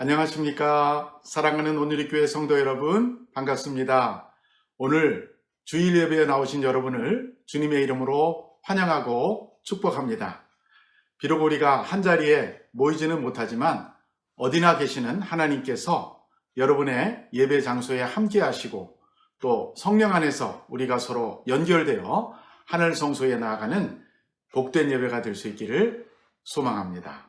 안녕하십니까. 사랑하는 온누리교회 성도 여러분, 반갑습니다. 오늘 주일 예배에 나오신 여러분을 주님의 이름으로 환영하고 축복합니다. 비록 우리가 한자리에 모이지는 못하지만 어디나 계시는 하나님께서 여러분의 예배 장소에 함께 하시고 또 성령 안에서 우리가 서로 연결되어 하늘 성소에 나아가는 복된 예배가 될 수 있기를 소망합니다.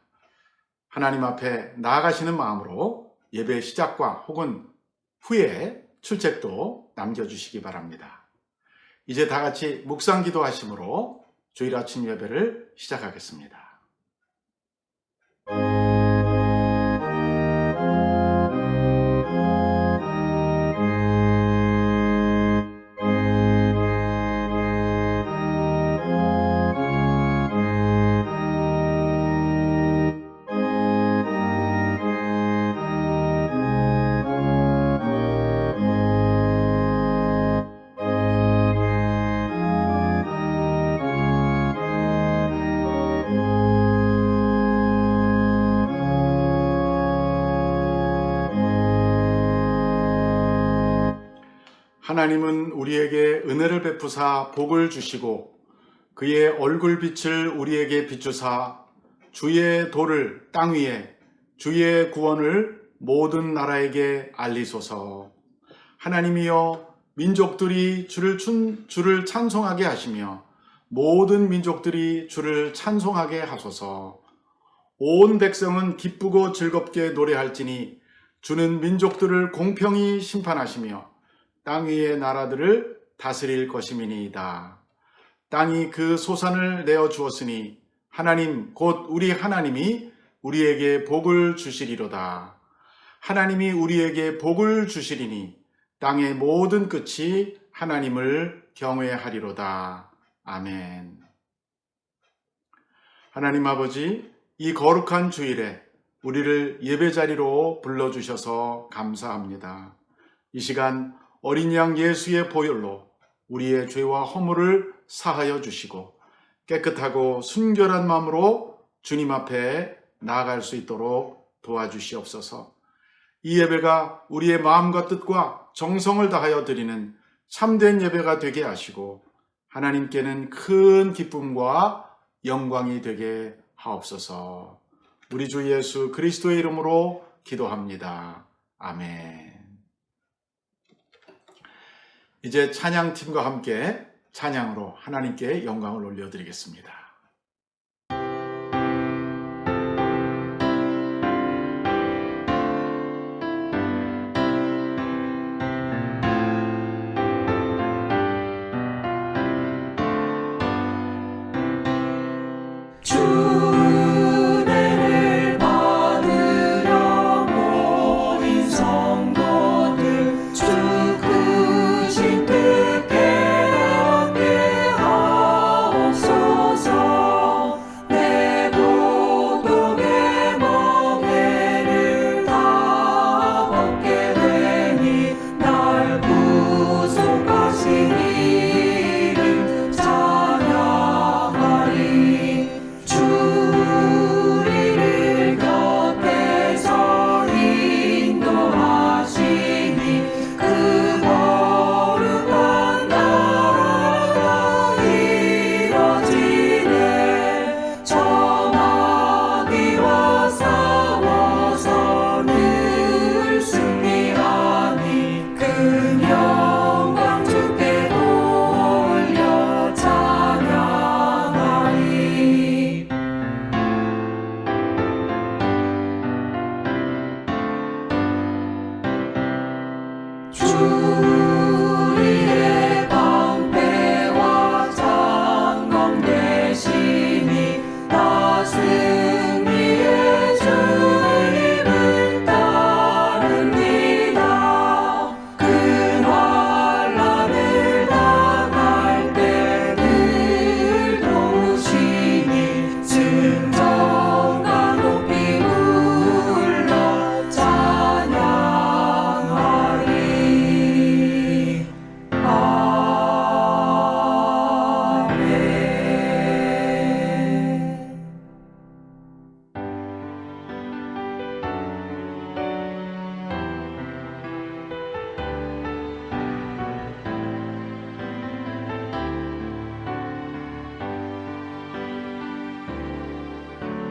하나님 앞에 나아가시는 마음으로 예배 시작과 혹은 후에 출첵도 남겨주시기 바랍니다. 이제 다 같이 묵상 기도하심으로 주일 아침 예배를 시작하겠습니다. 하나님은 우리에게 은혜를 베푸사 복을 주시고 그의 얼굴빛을 우리에게 비추사 주의 도를 땅 위에 주의 구원을 모든 나라에게 알리소서. 하나님이여 민족들이 주를 찬송하게 하시며 모든 민족들이 주를 찬송하게 하소서. 온 백성은 기쁘고 즐겁게 노래할지니 주는 민족들을 공평히 심판하시며 땅 위의 나라들을 다스릴 것임이니이다. 땅이 그 소산을 내어 주었으니 하나님 곧 우리 하나님이 우리에게 복을 주시리로다. 하나님이 우리에게 복을 주시리니 땅의 모든 끝이 하나님을 경외하리로다. 아멘. 하나님 아버지, 이 거룩한 주일에 우리를 예배자리로 불러주셔서 감사합니다. 이 시간 어린 양 예수의 보혈로 우리의 죄와 허물을 사하여 주시고 깨끗하고 순결한 마음으로 주님 앞에 나아갈 수 있도록 도와주시옵소서. 이 예배가 우리의 마음과 뜻과 정성을 다하여 드리는 참된 예배가 되게 하시고 하나님께는 큰 기쁨과 영광이 되게 하옵소서. 우리 주 예수 그리스도의 이름으로 기도합니다. 아멘. 이제 찬양팀과 함께 찬양으로 하나님께 영광을 올려드리겠습니다. 주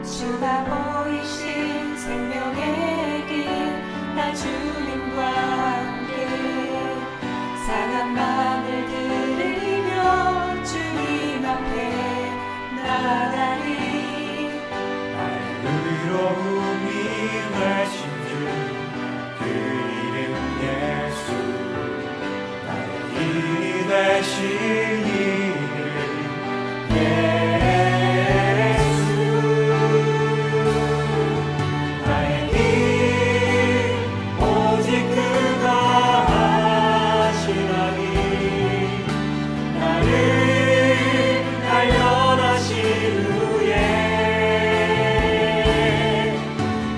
주가 보이신 생명의 길, 나 주님과 함께 상한 마음을 들이며 주님 앞에 나가리. 나의 의로움이 되신 주 그 이름 예수, 나의 길이 되신 이름 예수. 나의 길 오직 그가 하시나니, 나를 단련하신 후에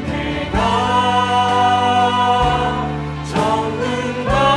내가 정금같이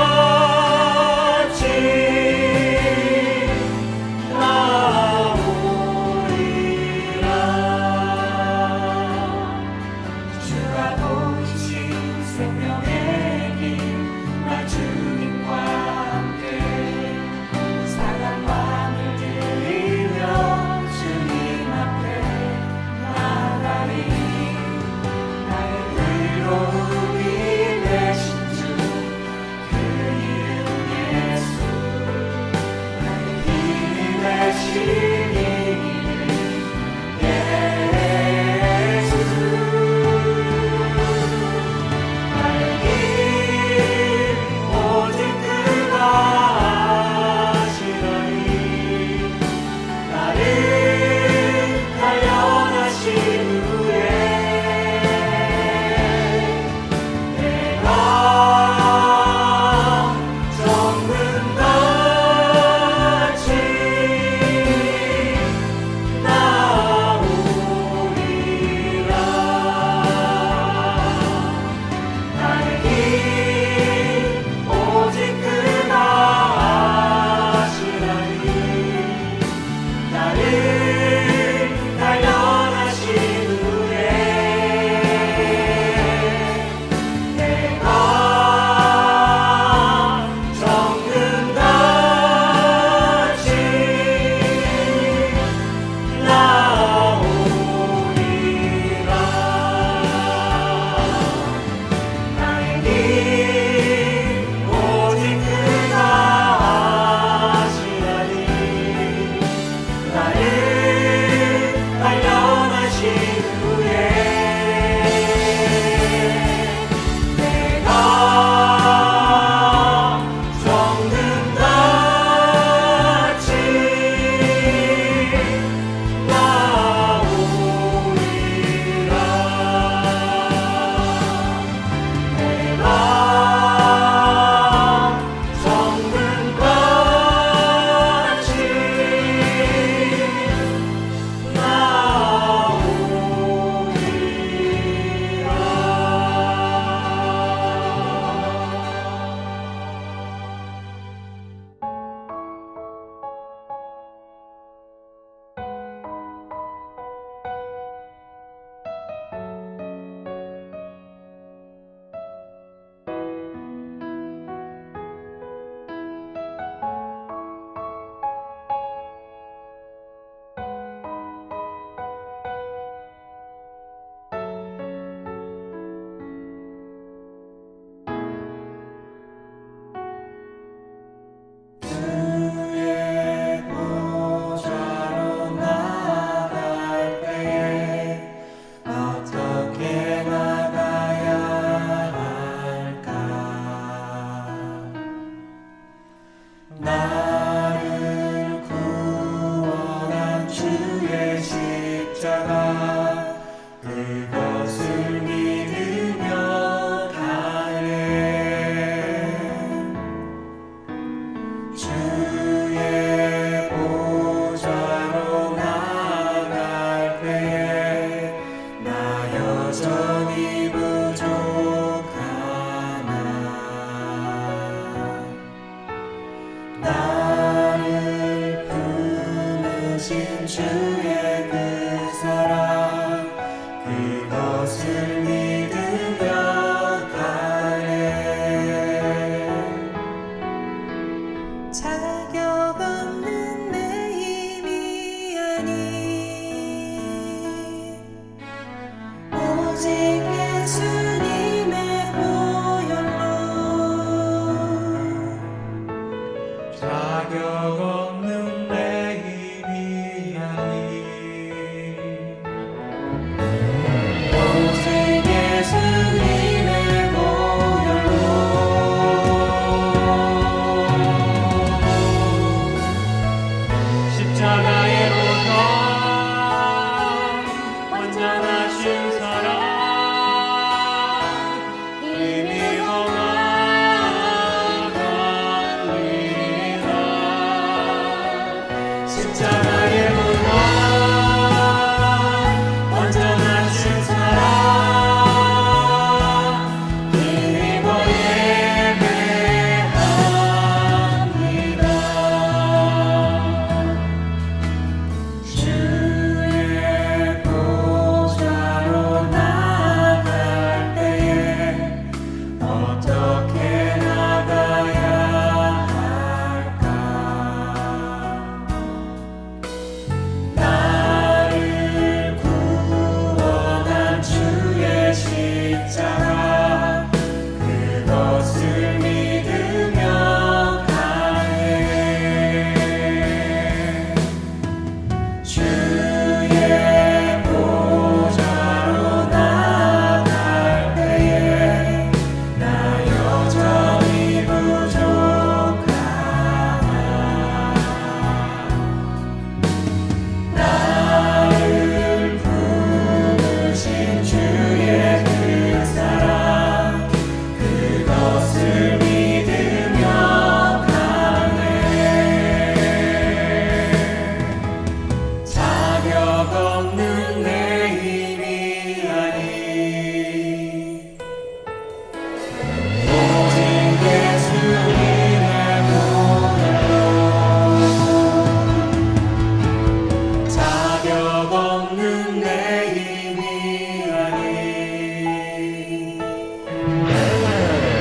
힘은 내 힘이 아니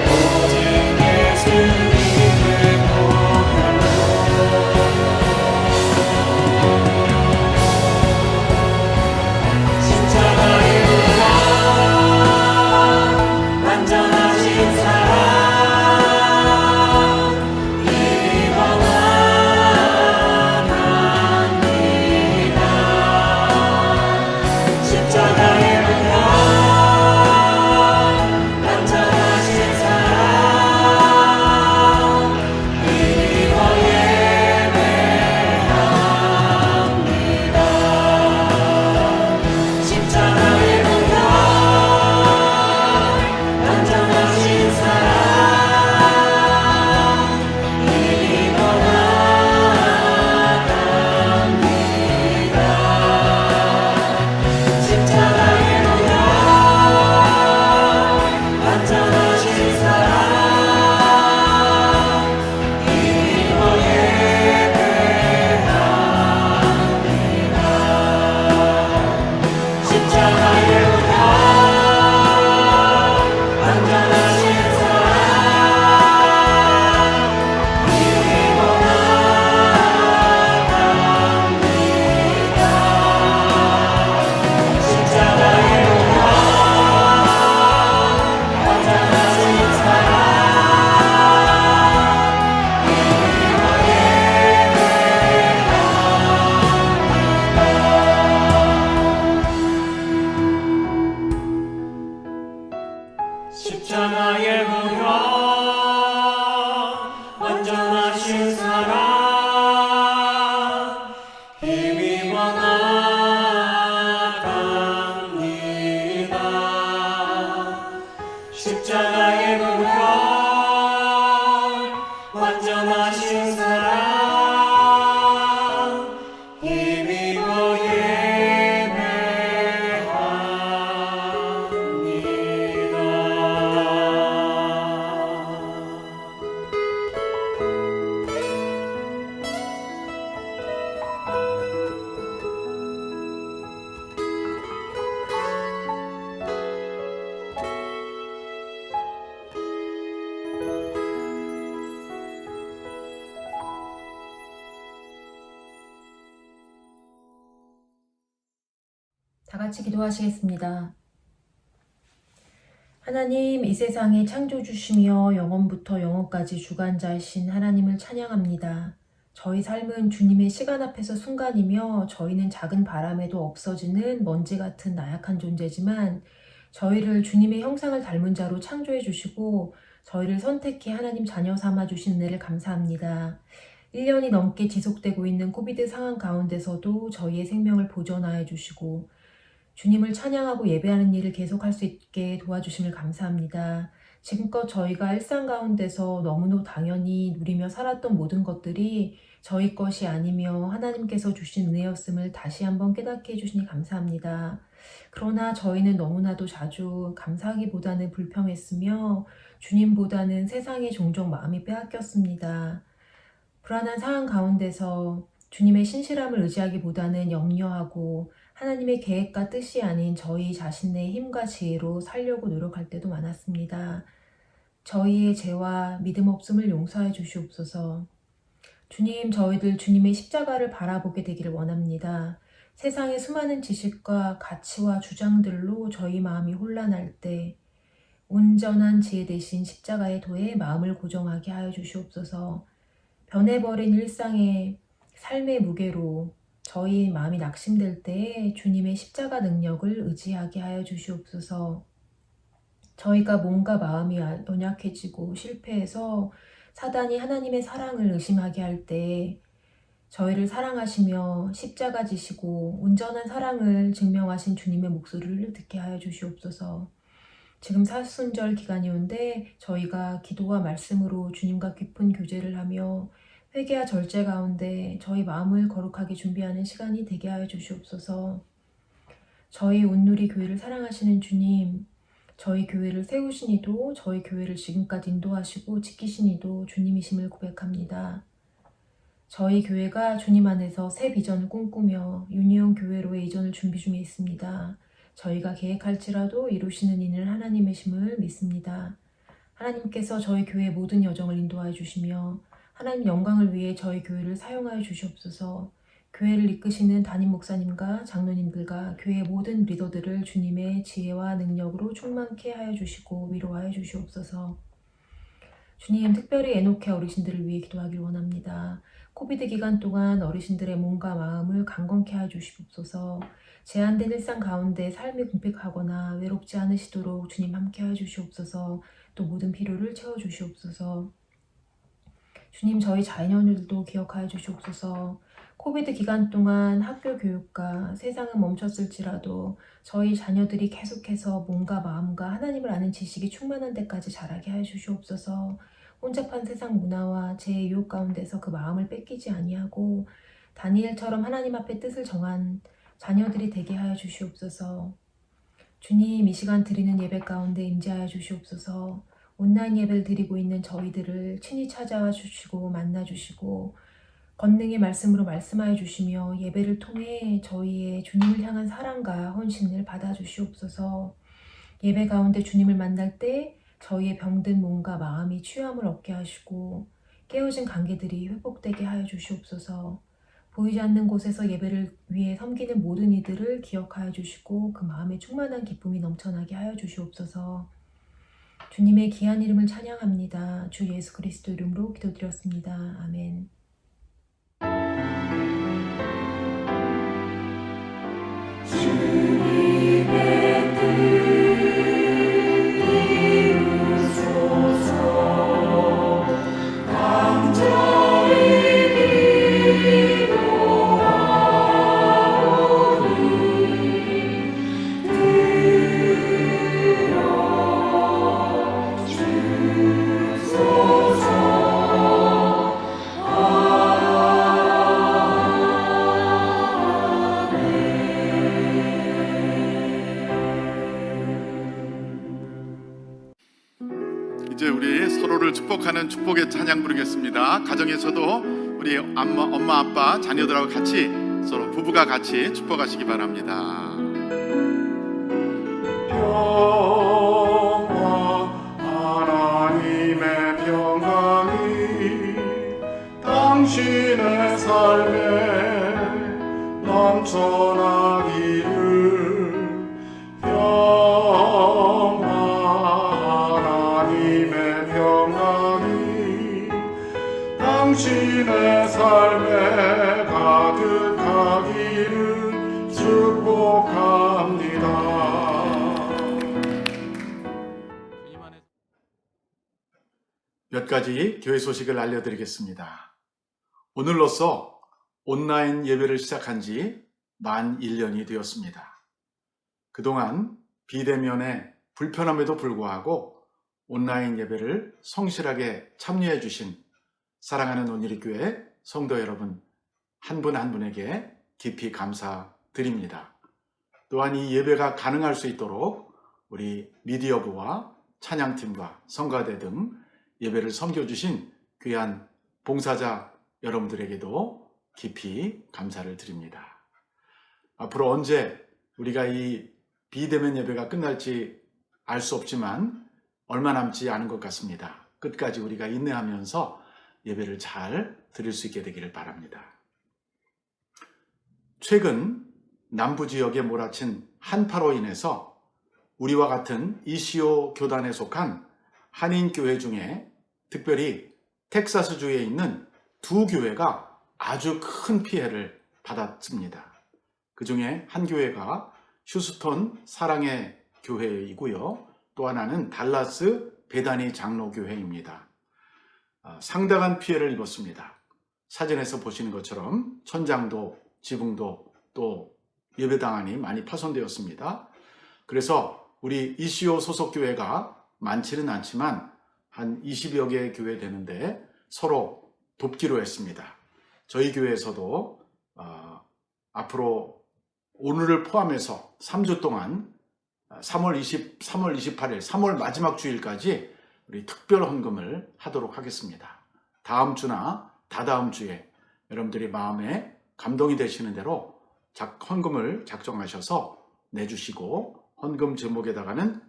오직 예수님을 보혈로 십자가의 은혜 완전하신 사랑 이미 원하답니다. 십자가의 은혜 완전하신 사랑 이미 예배합니다. 십자가의 은혜 완전하신 사랑 이미 원하답니다. 십자가의 은혜 완전하신 사랑 이미 예배합니다. 십자가의 은혜 완전하신 사랑 이미 원하답니다. 십자가의 은혜 완전하신 사랑 십자가의 보혈 완전하신 사랑 힘이 원하답니다. 십자가의 보혈 완전하신 사랑 힘이 예배합니다. 다 같이 기도하시겠습니다. 하나님, 이 세상의 창조주시며 영원부터 영원까지 주관자이신 하나님을 찬양합니다. 저희 삶은 주님의 시간 앞에서 순간이며 저희는 작은 바람에도 없어지는 먼지 같은 나약한 존재지만 저희를 주님의 형상을 닮은 자로 창조해 주시고 저희를 선택해 하나님 자녀 삼아 주신 은혜를 감사합니다. 1년이 넘게 지속되고 있는 코비드 상황 가운데서도 저희의 생명을 보존하여 주시고 주님을 찬양하고 예배하는 일을 계속할 수 있게 도와주심을 감사합니다. 지금껏 저희가 일상 가운데서 너무나 당연히 누리며 살았던 모든 것들이 저희 것이 아니며 하나님께서 주신 은혜였음을 다시 한번 깨닫게 해주시니 감사합니다. 그러나 저희는 너무나도 자주 감사하기보다는 불평했으며 주님보다는 세상에 종종 마음이 빼앗겼습니다. 불안한 상황 가운데서 주님의 신실함을 의지하기보다는 염려하고 하나님의 계획과 뜻이 아닌 저희 자신의 힘과 지혜로 살려고 노력할 때도 많았습니다. 저희의 죄와 믿음 없음을 용서해 주시옵소서. 주님, 저희들 주님의 십자가를 바라보게 되기를 원합니다. 세상의 수많은 지식과 가치와 주장들로 저희 마음이 혼란할 때 온전한 지혜 대신 십자가의 도에 마음을 고정하게 하여 주시옵소서. 변해버린 일상의 삶의 무게로 저희 마음이 낙심될 때에 주님의 십자가 능력을 의지하게 하여 주시옵소서. 저희가 몸과 마음이 연약해지고 실패해서 사단이 하나님의 사랑을 의심하게 할 때 저희를 사랑하시며 십자가 지시고 온전한 사랑을 증명하신 주님의 목소리를 듣게 하여 주시옵소서. 지금 사순절 기간이온데 저희가 기도와 말씀으로 주님과 깊은 교제를 하며 회개와 절제 가운데 저희 마음을 거룩하게 준비하는 시간이 되게 하여 주시옵소서. 저희 온누리 교회를 사랑하시는 주님, 저희 교회를 세우시니도 저희 교회를 지금까지 인도하시고 지키시니도 주님이심을 고백합니다. 저희 교회가 주님 안에서 새 비전을 꿈꾸며 유니온 교회로의 이전을 준비 중에 있습니다. 저희가 계획할지라도 이루시는 이는 하나님이심을 믿습니다. 하나님께서 저희 교회의 모든 여정을 인도하여 주시며 하나님 영광을 위해 저희 교회를 사용하여 주시옵소서. 교회를 이끄시는 담임 목사님과 장로님들과 교회의 모든 리더들을 주님의 지혜와 능력으로 충만케 하여 주시고 위로하여 주시옵소서. 주님, 특별히 에노케 어르신들을 위해 기도하길 원합니다. 코비드 기간 동안 어르신들의 몸과 마음을 강건케 하여 주시옵소서. 제한된 일상 가운데 삶이 궁핍하거나 외롭지 않으시도록 주님 함께 하여 주시옵소서. 또 모든 필요를 채워주시옵소서. 주님, 저희 자녀들도 기억하여 주시옵소서. 코비드 기간 동안 학교 교육과 세상은 멈췄을지라도 저희 자녀들이 계속해서 몸과 마음과 하나님을 아는 지식이 충만한 데까지 자라게 하여 주시옵소서. 혼잡한 세상 문화와 제 유혹 가운데서 그 마음을 뺏기지 아니하고 다니엘처럼 하나님 앞에 뜻을 정한 자녀들이 되게 하여 주시옵소서. 주님, 이 시간 드리는 예배 가운데 임재하여 주시옵소서. 온라인 예배를 드리고 있는 저희들을 친히 찾아와 주시고 만나 주시고 권능의 말씀으로 말씀하여 주시며 예배를 통해 저희의 주님을 향한 사랑과 헌신을 받아 주시옵소서. 예배 가운데 주님을 만날 때 저희의 병든 몸과 마음이 치유함을 얻게 하시고 깨어진 관계들이 회복되게 하여 주시옵소서. 보이지 않는 곳에서 예배를 위해 섬기는 모든 이들을 기억하여 주시고 그 마음에 충만한 기쁨이 넘쳐나게 하여 주시옵소서. 주님의 귀한 이름을 찬양합니다. 주 예수 그리스도 이름으로 기도드렸습니다. 아멘. 주님의 뜻 이루소서. 간절히 기도하오니 들어주소서. 이제 우리 서로를 축복하는 축복의 찬양 부르겠습니다. 가정에서도 우리 엄마, 아빠, 자녀들하고 같이 서로 부부가 같이 축복하시기 바랍니다. 평화 하나님의 평강이 당신의 삶에 넘쳐나기를. 평화 하나님의 평강이 당신의 삶에 가득하기를 축복합니다. 몇 가지 교회 소식을 알려드리겠습니다. 오늘로써 온라인 예배를 시작한 지 만 1년이 되었습니다. 그동안 비대면의 불편함에도 불구하고 온라인 예배를 성실하게 참여해 주신 사랑하는 온누리교회 성도 여러분 한 분 한 분에게 깊이 감사드립니다. 또한 이 예배가 가능할 수 있도록 우리 미디어부와 찬양팀과 성가대 등 예배를 섬겨주신 귀한 봉사자 여러분들에게도 깊이 감사를 드립니다. 앞으로 언제 우리가 이 비대면 예배가 끝날지 알 수 없지만 얼마 남지 않은 것 같습니다. 끝까지 우리가 인내하면서 예배를 잘 드릴 수 있게 되기를 바랍니다. 최근 남부 지역에 몰아친 한파로 인해서 우리와 같은 이시오 교단에 속한 한인교회 중에 특별히 텍사스주에 있는 두 교회가 아주 큰 피해를 받았습니다. 그 중에 한 교회가 휴스턴 사랑의 교회이고요. 또 하나는 달라스 베다니 장로교회입니다. 상당한 피해를 입었습니다. 사진에서 보시는 것처럼 천장도 지붕도 또 예배당안이 많이 파손되었습니다. 그래서 우리 이시오 소속 교회가 많지는 않지만 한 20여 개의 교회 되는데 서로 돕기로 했습니다. 저희 교회에서도 앞으로 오늘을 포함해서 3주 동안 3월 28일, 3월 마지막 주일까지 우리 특별 헌금을 하도록 하겠습니다. 다음 주나 다다음 주에 여러분들이 마음에 감동이 되시는 대로 헌금을 작정하셔서 내주시고, 헌금 제목에다가는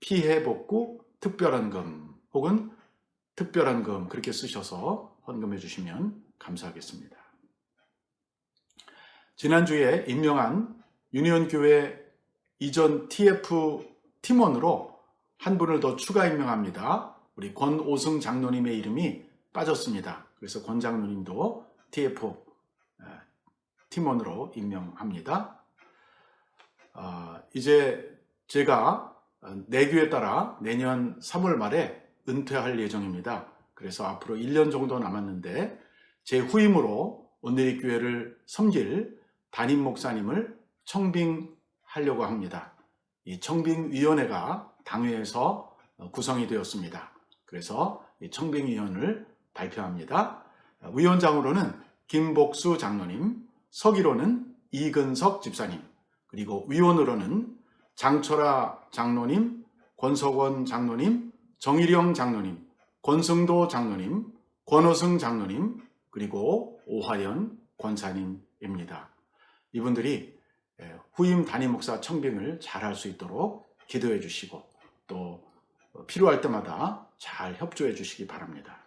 피해복구 특별헌금 혹은 특별헌금 그렇게 쓰셔서 헌금해 주시면 감사하겠습니다. 지난주에 임명한 유니온교회 이전 TF 팀원으로 한 분을 더 추가 임명합니다. 우리 권오승 장로님의 이름이 빠졌습니다. 그래서 권 장로님도 TF 팀원으로 임명합니다. 이제 제가 내규에 따라 내년 3월 말에 은퇴할 예정입니다. 그래서 앞으로 1년 정도 남았는데 제 후임으로 온누리교회를 섬길 담임 목사님을 청빙하려고 합니다. 이 청빙위원회가 당회에서 구성이 되었습니다. 그래서 이 청빙위원을 발표합니다. 위원장으로는 김복수 장로님, 서기로는 이근석 집사님, 그리고 위원으로는 장철아 장로님, 권석원 장로님, 정일영 장로님, 권승도 장로님, 권호승 장로님, 그리고 오화연 권사님입니다. 이분들이 후임 담임 목사 청빙을 잘할 수 있도록 기도해 주시고 또 필요할 때마다 잘 협조해 주시기 바랍니다.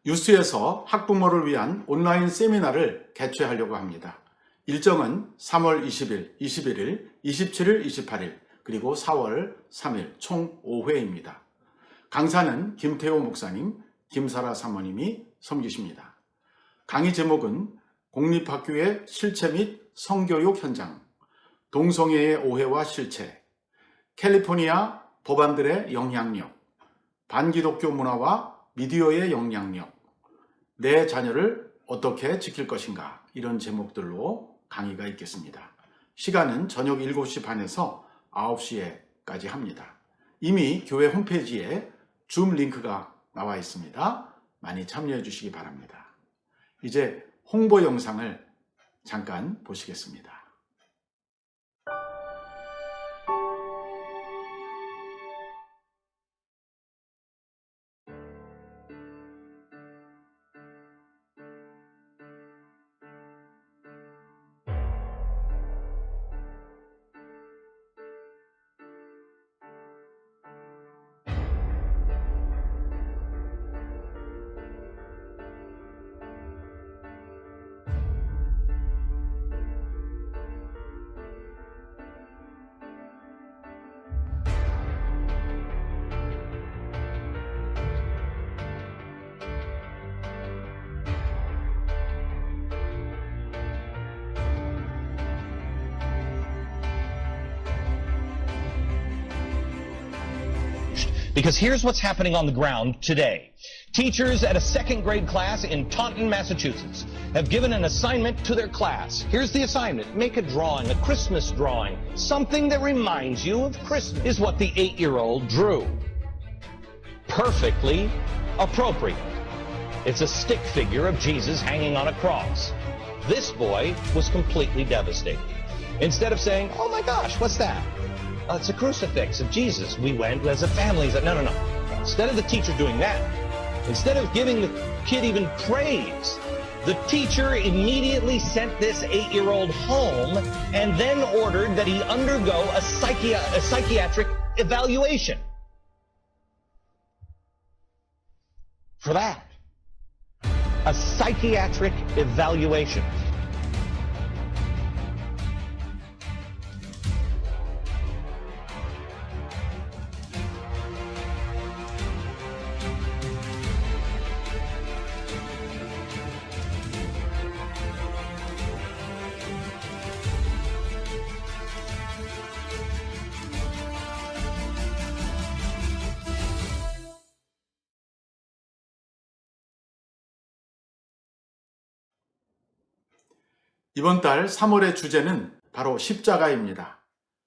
유스에서 학부모를 위한 온라인 세미나를 개최하려고 합니다. 일정은 3월 20일, 21일, 27일, 28일, 그리고 4월 3일 총 5회입니다. 강사는 김태호 목사님, 김사라 사모님이 섬기십니다. 강의 제목은 공립학교의 실체 및 성교육 현장, 동성애의 오해와 실체, 캘리포니아 법안들의 영향력, 반기독교 문화와 미디어의 영향력, 내 자녀를 어떻게 지킬 것인가, 이런 제목들로 강의가 있겠습니다. 시간은 저녁 7시 반에서 9시에까지 합니다. 이미 교회 홈페이지에 줌 링크가 나와 있습니다. 많이 참여해 주시기 바랍니다. 이제 홍보 영상을 잠깐 보시겠습니다. Because here's what's happening on the ground today. Teachers at a second grade class in Taunton, Massachusetts have given an assignment to their class. Here's the assignment. Make a drawing, a Christmas drawing. Something that reminds you of Christmas is what the 8-year-old drew. Perfectly appropriate. It's a stick figure of Jesus hanging on a cross. This boy was completely devastated. Instead of saying, oh my gosh, what's that? It's a crucifix of Jesus. We went as a family. No. Instead of the teacher doing that, instead of giving the kid even praise, the teacher immediately sent this 8-year-old home and then ordered that he undergo a psychiatric evaluation. For that. A psychiatric evaluation. 이번 달 3월의 주제는 바로 십자가입니다.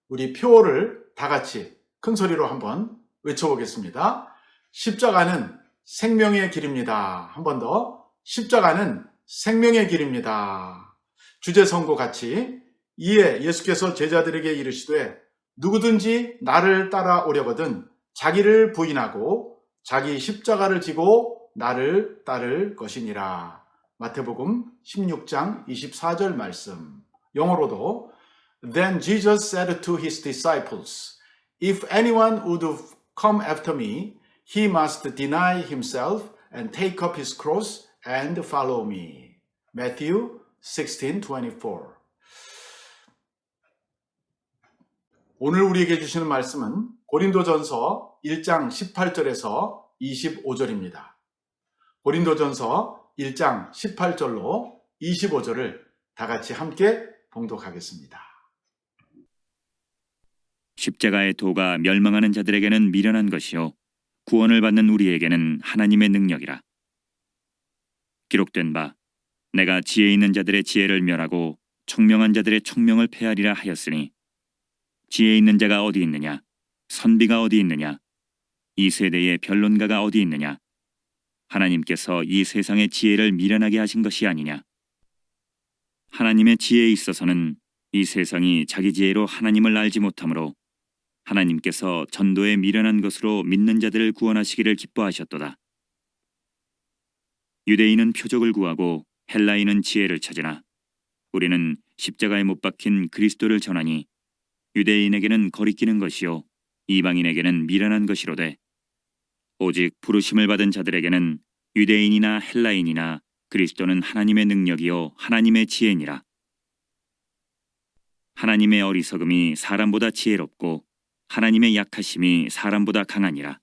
우리 표어를 다 같이 큰 소리로 한번 외쳐보겠습니다. 십자가는 생명의 길입니다. 한 번 더. 십자가는 생명의 길입니다. 주제 선고 같이. 이에 예수께서 제자들에게 이르시되 누구든지 나를 따라오려거든 자기를 부인하고 자기 십자가를 지고 나를 따를 것이니라. 마태복음 16장 24절 말씀. 영어로도 Then Jesus said to his disciples, If anyone would come after me, he must deny himself and take up his cross and follow me. Matthew 16:24. 오늘 우리에게 주시는 말씀은 고린도전서 1장 18절에서 25절입니다. 고린도전서 1장 18절로 25절을 다 같이 함께 봉독하겠습니다. 십자가의 도가 멸망하는 자들에게는 미련한 것이요 구원을 받는 우리에게는 하나님의 능력이라. 기록된 바 내가 지혜 있는 자들의 지혜를 멸하고 총명한 자들의 총명을 폐하리라 하였으니 지혜 있는 자가 어디 있느냐? 선비가 어디 있느냐? 이 세대의 변론가가 어디 있느냐? 하나님께서 이 세상의 지혜를 미련하게 하신 것이 아니냐? 하나님의 지혜에 있어서는 이 세상이 자기 지혜로 하나님을 알지 못하므로 하나님께서 전도에 미련한 것으로 믿는 자들을 구원하시기를 기뻐하셨도다. 유대인은 표적을 구하고 헬라인은 지혜를 찾으나 우리는 십자가에 못 박힌 그리스도를 전하니 유대인에게는 거리끼는 것이요 이방인에게는 미련한 것이로되 오직 부르심을 받은 자들에게는 유대인이나 헬라인이나 그리스도는 하나님의 능력이요 하나님의 지혜니라. 하나님의 어리석음이 사람보다 지혜롭고 하나님의 약하심이 사람보다 강하니라.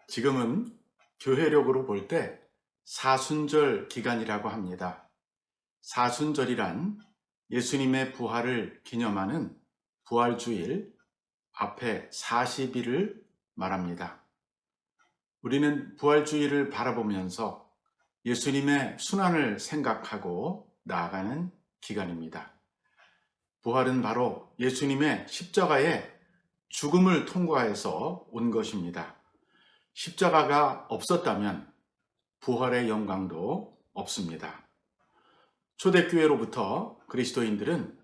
지금은 교회력으로 볼 때 사순절 기간이라고 합니다. 사순절이란 예수님의 부활을 기념하는 부활주일 앞에 40일을 말합니다. 우리는 부활주일을 바라보면서 예수님의 순환을 생각하고 나아가는 기간입니다. 부활은 바로 예수님의 십자가의 죽음을 통과해서 온 것입니다. 십자가가 없었다면 부활의 영광도 없습니다. 초대교회로부터 그리스도인들은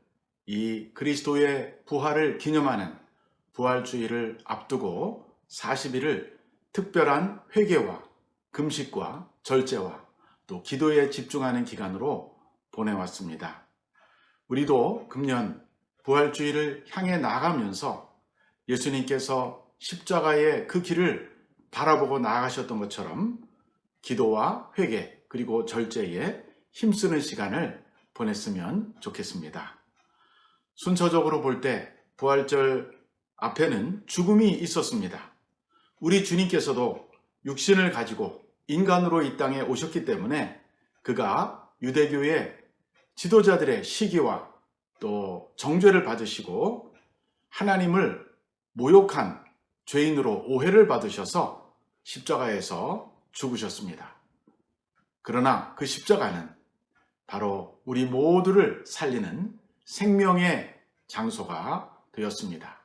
이 그리스도의 부활을 기념하는 부활주일을 앞두고 40일을 특별한 회개와 금식과 절제와 또 기도에 집중하는 기간으로 보내왔습니다. 우리도 금년 부활주일을 향해 나가면서 예수님께서 십자가의 그 길을 바라보고 나아가셨던 것처럼 기도와 회개 그리고 절제에 힘쓰는 시간을 보냈으면 좋겠습니다. 순서적으로 볼 때 부활절 앞에는 죽음이 있었습니다. 우리 주님께서도 육신을 가지고 인간으로 이 땅에 오셨기 때문에 그가 유대교의 지도자들의 시기와 또 정죄를 받으시고 하나님을 모욕한 죄인으로 오해를 받으셔서 십자가에서 죽으셨습니다. 그러나 그 십자가는 바로 우리 모두를 살리는 생명의 장소가 되었습니다.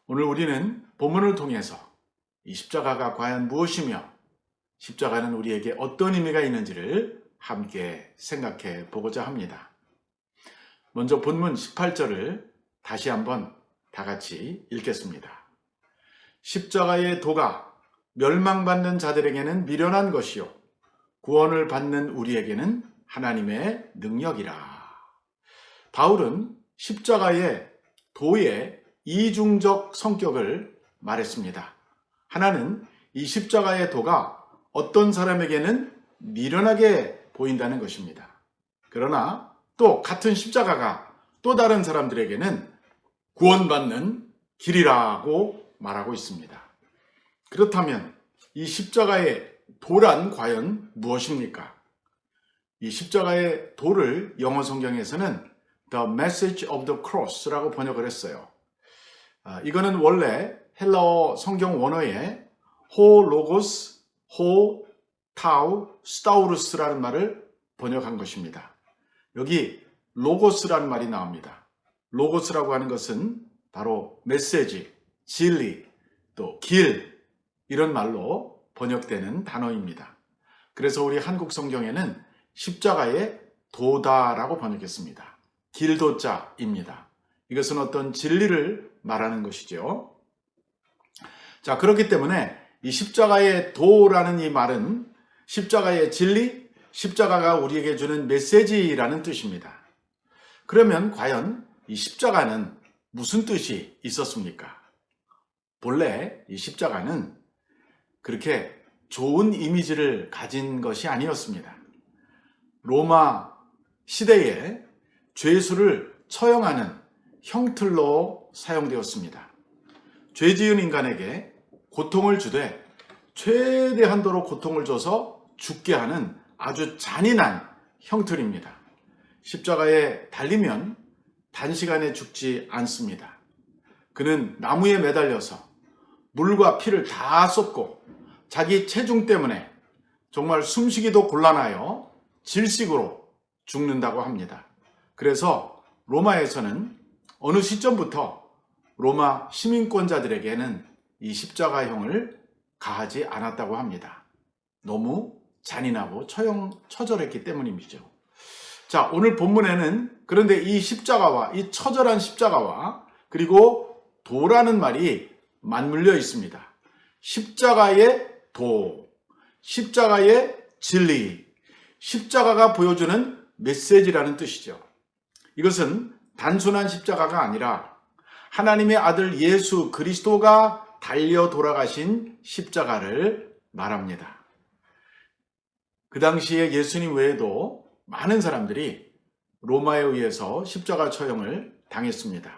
오늘 우리는 본문을 통해서 이 십자가가 과연 무엇이며 십자가는 우리에게 어떤 의미가 있는지를 함께 생각해 보고자 합니다. 먼저 본문 18절을 다시 한번 다 같이 읽겠습니다. 십자가의 도가 멸망받는 자들에게는 미련한 것이요 구원을 받는 우리에게는 하나님의 능력이라. 바울은 십자가의 도의 이중적 성격을 말했습니다. 하나는 이 십자가의 도가 어떤 사람에게는 미련하게 보인다는 것입니다. 그러나 또 같은 십자가가 또 다른 사람들에게는 구원받는 길이라고 말하고 있습니다. 그렇다면 이 십자가의 도란 과연 무엇입니까? 이 십자가의 도를 영어 성경에서는 The Message of the Cross라고 번역을 했어요. 이거는 원래 헬라어 성경 원어에 호 로고스, 호 타우, 스타우루스라는 말을 번역한 것입니다. 여기 로고스라는 말이 나옵니다. 로고스라고 하는 것은 바로 메시지, 진리, 또 길 이런 말로 번역되는 단어입니다. 그래서 우리 한국 성경에는 십자가의 도다라고 번역했습니다. 길도자입니다. 이것은 어떤 진리를 말하는 것이죠. 자, 그렇기 때문에 이 십자가의 도라는 이 말은 십자가의 진리, 십자가가 우리에게 주는 메시지라는 뜻입니다. 그러면 과연 이 십자가는 무슨 뜻이 있었습니까? 본래 이 십자가는 그렇게 좋은 이미지를 가진 것이 아니었습니다. 로마 시대에 죄수를 처형하는 형틀로 사용되었습니다. 죄 지은 인간에게 고통을 주되 최대한도로 고통을 줘서 죽게 하는 아주 잔인한 형틀입니다. 십자가에 달리면 단시간에 죽지 않습니다. 그는 나무에 매달려서 물과 피를 다 쏟고 자기 체중 때문에 정말 숨쉬기도 곤란하여 질식으로 죽는다고 합니다. 그래서 로마에서는 어느 시점부터 로마 시민권자들에게는 이 십자가형을 가하지 않았다고 합니다. 너무 잔인하고 처절했기 때문이죠. 자, 오늘 본문에는 그런데 이 십자가와 이 처절한 십자가와 그리고 도라는 말이 맞물려 있습니다. 십자가의 도, 십자가의 진리, 십자가가 보여주는 메시지라는 뜻이죠. 이것은 단순한 십자가가 아니라 하나님의 아들 예수 그리스도가 달려 돌아가신 십자가를 말합니다. 그 당시에 예수님 외에도 많은 사람들이 로마에 의해서 십자가 처형을 당했습니다.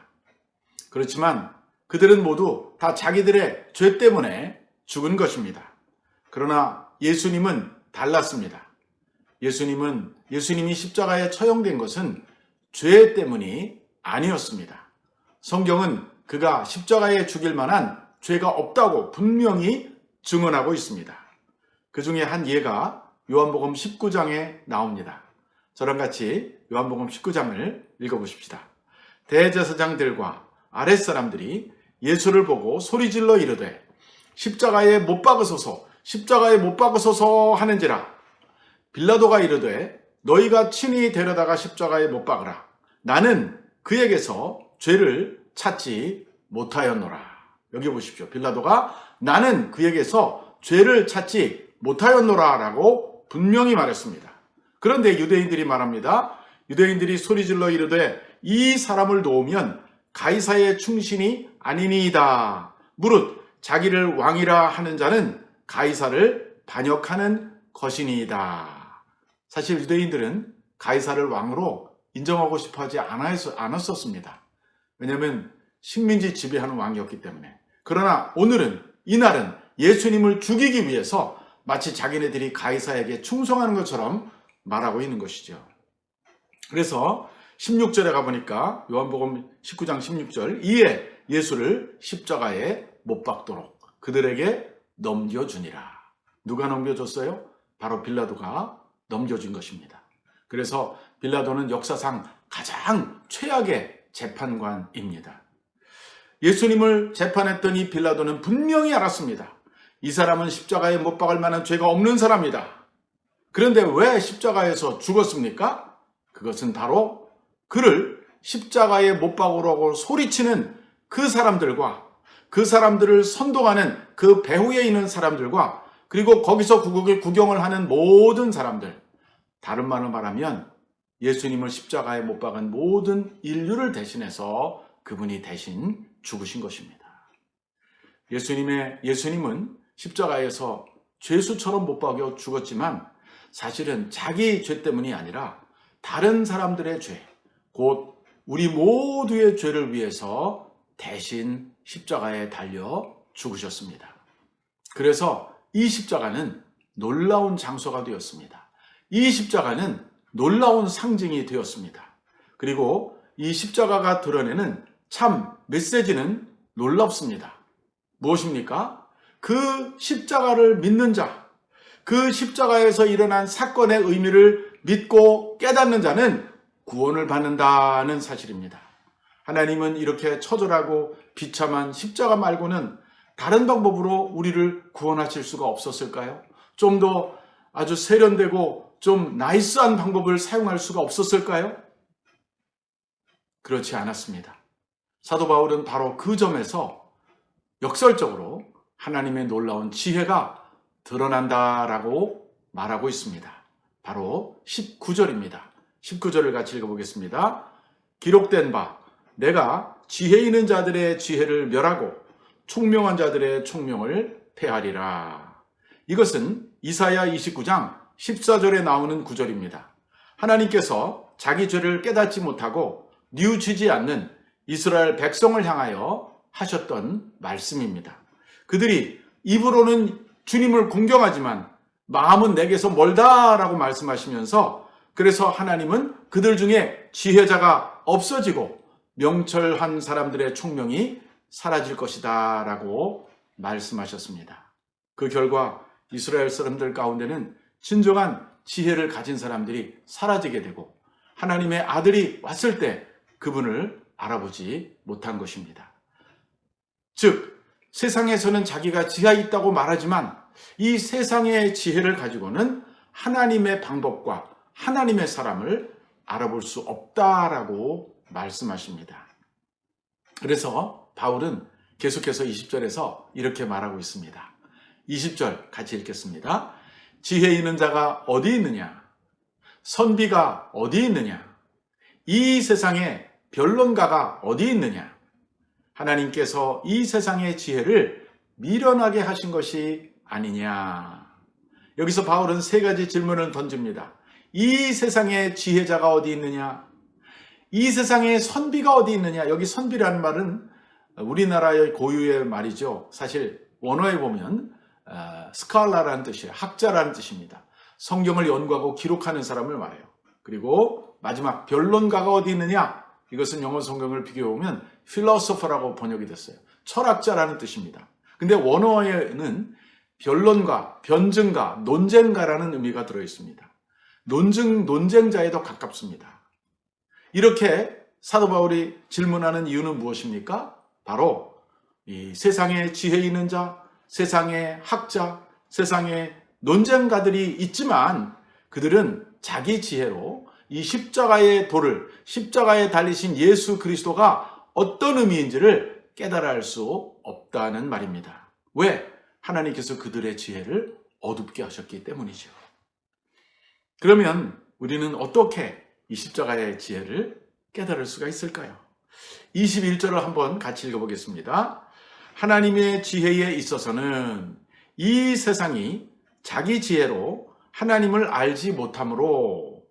그렇지만 그들은 모두 다 자기들의 죄 때문에 죽은 것입니다. 그러나 예수님은 달랐습니다. 예수님이 십자가에 처형된 것은 죄 때문이 아니었습니다. 성경은 그가 십자가에 죽일 만한 죄가 없다고 분명히 증언하고 있습니다. 그 중에 한 예가 요한복음 19장에 나옵니다. 저랑 같이 요한복음 19장을 읽어보십시다. 대제사장들과 아랫사람들이 예수를 보고 소리질러 이르되 십자가에 못 박으소서, 십자가에 못 박으소서 하는지라. 빌라도가 이르되 너희가 친히 데려다가 십자가에 못 박으라. 나는 그에게서 죄를 찾지 못하였노라. 여기 보십시오. 빌라도가 나는 그에게서 죄를 찾지 못하였노라 라고 분명히 말했습니다. 그런데 유대인들이 말합니다. 유대인들이 소리질러 이르되 이 사람을 놓으면 가이사의 충신이 아니니이다. 무릇 자기를 왕이라 하는 자는 가이사를 반역하는 것이니이다. 사실 유대인들은 가이사를 왕으로 인정하고 싶어 하지 않았었습니다. 왜냐하면 식민지 지배하는 왕이었기 때문에. 그러나 오늘은, 이날은 예수님을 죽이기 위해서 마치 자기네들이 가이사에게 충성하는 것처럼 말하고 있는 것이죠. 그래서 16절에 가보니까 요한복음 19장 16절 이에 예수를 십자가에 못 박도록 그들에게 넘겨주니라. 누가 넘겨줬어요? 바로 빌라도가 넘겨준 것입니다. 그래서 빌라도는 역사상 가장 최악의 재판관입니다. 예수님을 재판했던 이 빌라도는 분명히 알았습니다. 이 사람은 십자가에 못 박을 만한 죄가 없는 사람이다. 그런데 왜 십자가에서 죽었습니까? 그것은 바로 그를 십자가에 못 박으라고 소리치는 그 사람들과 그 사람들을 선동하는 그 배후에 있는 사람들과 그리고 거기서 구경을 하는 모든 사람들, 다른 말로 말하면 예수님을 십자가에 못 박은 모든 인류를 대신해서 그분이 대신 죽으신 것입니다. 예수님은 십자가에서 죄수처럼 못 박여 죽었지만 사실은 자기 죄 때문이 아니라 다른 사람들의 죄, 곧 우리 모두의 죄를 위해서 대신 십자가에 달려 죽으셨습니다. 그래서 이 십자가는 놀라운 장소가 되었습니다. 이 십자가는 놀라운 상징이 되었습니다. 그리고 이 십자가가 드러내는 참 메시지는 놀랍습니다. 무엇입니까? 그 십자가를 믿는 자, 그 십자가에서 일어난 사건의 의미를 믿고 깨닫는 자는 구원을 받는다는 사실입니다. 하나님은 이렇게 처절하고 비참한 십자가 말고는 다른 방법으로 우리를 구원하실 수가 없었을까요? 좀 더 아주 세련되고 좀 나이스한 방법을 사용할 수가 없었을까요? 그렇지 않았습니다. 사도 바울은 바로 그 점에서 역설적으로 하나님의 놀라운 지혜가 드러난다라고 말하고 있습니다. 바로 19절입니다. 19절을 같이 읽어보겠습니다. 기록된 바 내가 지혜 있는 자들의 지혜를 멸하고 총명한 자들의 총명을 폐하리라. 이것은 이사야 29장 14절에 나오는 구절입니다. 하나님께서 자기 죄를 깨닫지 못하고 뉘우치지 않는 이스라엘 백성을 향하여 하셨던 말씀입니다. 그들이 입으로는 주님을 공경하지만 마음은 내게서 멀다라고 말씀하시면서 그래서 하나님은 그들 중에 지혜자가 없어지고 명철한 사람들의 총명이 사라질 것이다 라고 말씀하셨습니다. 그 결과 이스라엘 사람들 가운데는 진정한 지혜를 가진 사람들이 사라지게 되고 하나님의 아들이 왔을 때 그분을 알아보지 못한 것입니다. 즉 세상에서는 자기가 지혜가 있다고 말하지만 이 세상의 지혜를 가지고는 하나님의 방법과 하나님의 사람을 알아볼 수 없다라고 말씀하십니다. 그래서 바울은 계속해서 20절에서 이렇게 말하고 있습니다. 20절 같이 읽겠습니다. 지혜 있는 자가 어디 있느냐? 선비가 어디 있느냐? 이 세상에 변론가가 어디 있느냐? 하나님께서 이 세상의 지혜를 미련하게 하신 것이 아니냐. 여기서 바울은 세 가지 질문을 던집니다. 이 세상의 지혜자가 어디 있느냐? 이 세상의 선비가 어디 있느냐? 여기 선비라는 말은 우리나라의 고유의 말이죠. 사실 원어에 보면 스칼라라는 뜻이에요. 학자라는 뜻입니다. 성경을 연구하고 기록하는 사람을 말해요. 그리고 마지막 변론가가 어디 있느냐? 이것은 영어 성경을 비교해보면 philosopher라고 번역이 됐어요. 철학자라는 뜻입니다. 근데 원어에는 변론가, 변증가, 논쟁가라는 의미가 들어있습니다. 논쟁자에 더 가깝습니다. 이렇게 사도 바울이 질문하는 이유는 무엇입니까? 바로 이 세상에 지혜 있는 자, 세상의 학자, 세상의 논쟁가들이 있지만 그들은 자기 지혜로 이 십자가의 도를, 십자가에 달리신 예수 그리스도가 어떤 의미인지를 깨달아 알 수 없다는 말입니다. 왜? 하나님께서 그들의 지혜를 어둡게 하셨기 때문이죠. 그러면 우리는 어떻게 이 십자가의 지혜를 깨달을 수가 있을까요? 21절을 한번 같이 읽어보겠습니다. 하나님의 지혜에 있어서는 이 세상이 자기 지혜로 하나님을 알지 못하므로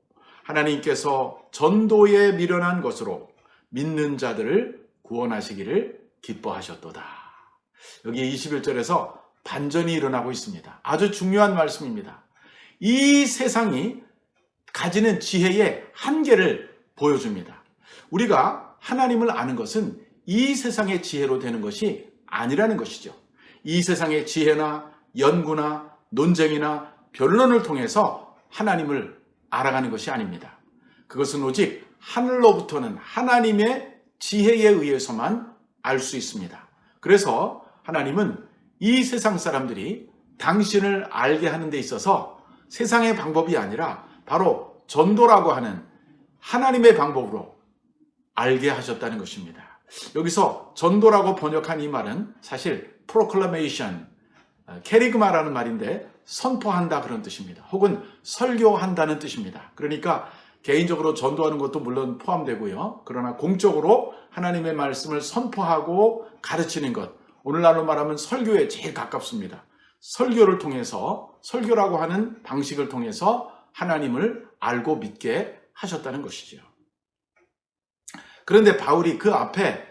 하나님께서 전도에 미련한 것으로 믿는 자들을 구원하시기를 기뻐하셨도다. 여기 21절에서 반전이 일어나고 있습니다. 아주 중요한 말씀입니다. 이 세상이 가지는 지혜의 한계를 보여줍니다. 우리가 하나님을 아는 것은 이 세상의 지혜로 되는 것이 아니라는 것이죠. 이 세상의 지혜나 연구나 논쟁이나 변론을 통해서 하나님을 알아가는 것이 아닙니다. 그것은 오직 하늘로부터는 하나님의 지혜에 의해서만 알 수 있습니다. 그래서 하나님은 이 세상 사람들이 당신을 알게 하는 데 있어서 세상의 방법이 아니라 바로 전도라고 하는 하나님의 방법으로 알게 하셨다는 것입니다. 여기서 전도라고 번역한 이 말은 사실 proclamation, 캐리그마라는 말인데 선포한다 그런 뜻입니다. 혹은 설교한다는 뜻입니다. 그러니까 개인적으로 전도하는 것도 물론 포함되고요. 그러나 공적으로 하나님의 말씀을 선포하고 가르치는 것, 오늘날로 말하면 설교에 제일 가깝습니다. 설교를 통해서, 설교라고 하는 방식을 통해서 하나님을 알고 믿게 하셨다는 것이죠. 그런데 바울이 그 앞에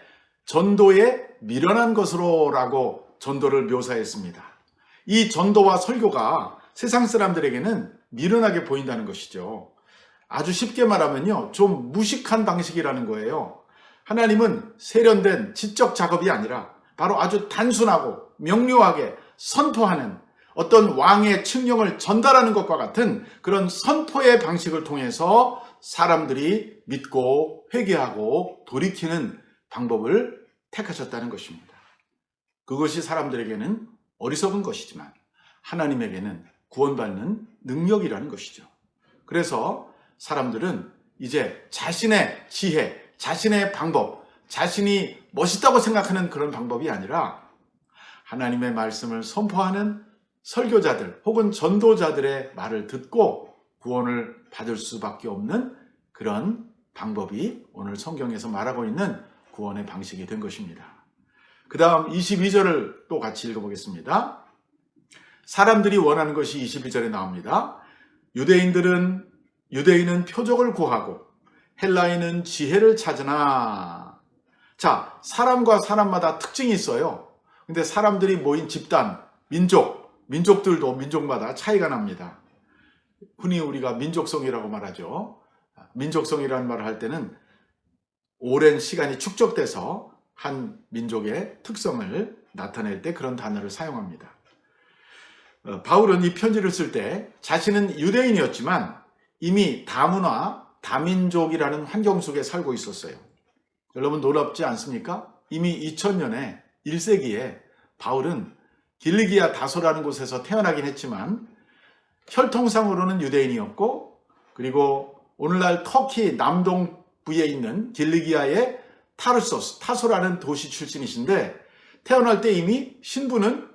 전도에 미련한 것으로라고 전도를 묘사했습니다. 이 전도와 설교가 세상 사람들에게는 미련하게 보인다는 것이죠. 아주 쉽게 말하면요, 좀 무식한 방식이라는 거예요. 하나님은 세련된 지적 작업이 아니라 바로 아주 단순하고 명료하게 선포하는 어떤 왕의 칙령을 전달하는 것과 같은 그런 선포의 방식을 통해서 사람들이 믿고 회개하고 돌이키는 방법을 택하셨다는 것입니다. 그것이 사람들에게는 어리석은 것이지만 하나님에게는 구원받는 능력이라는 것이죠. 그래서 사람들은 이제 자신의 지혜, 자신의 방법, 자신이 멋있다고 생각하는 그런 방법이 아니라 하나님의 말씀을 선포하는 설교자들 혹은 전도자들의 말을 듣고 구원을 받을 수밖에 없는 그런 방법이 오늘 성경에서 말하고 있는 구원의 방식이 된 것입니다. 그 다음 22절을 또 같이 읽어보겠습니다. 사람들이 원하는 것이 22절에 나옵니다. 유대인은 표적을 구하고 헬라인은 지혜를 찾으나. 자, 사람과 사람마다 특징이 있어요. 근데 사람들이 모인 집단, 민족들도 민족마다 차이가 납니다. 흔히 우리가 민족성이라고 말하죠. 민족성이라는 말을 할 때는 오랜 시간이 축적돼서 한 민족의 특성을 나타낼 때 그런 단어를 사용합니다. 바울은 이 편지를 쓸 때 자신은 유대인이었지만 이미 다문화, 다민족이라는 환경 속에 살고 있었어요. 여러분 놀랍지 않습니까? 이미 2000년에 1세기에 바울은 길리기아 다소라는 곳에서 태어나긴 했지만 혈통상으로는 유대인이었고, 그리고 오늘날 터키 남동부에 있는 길리기아의 타소라는 도시 출신이신데 태어날 때 이미 신부는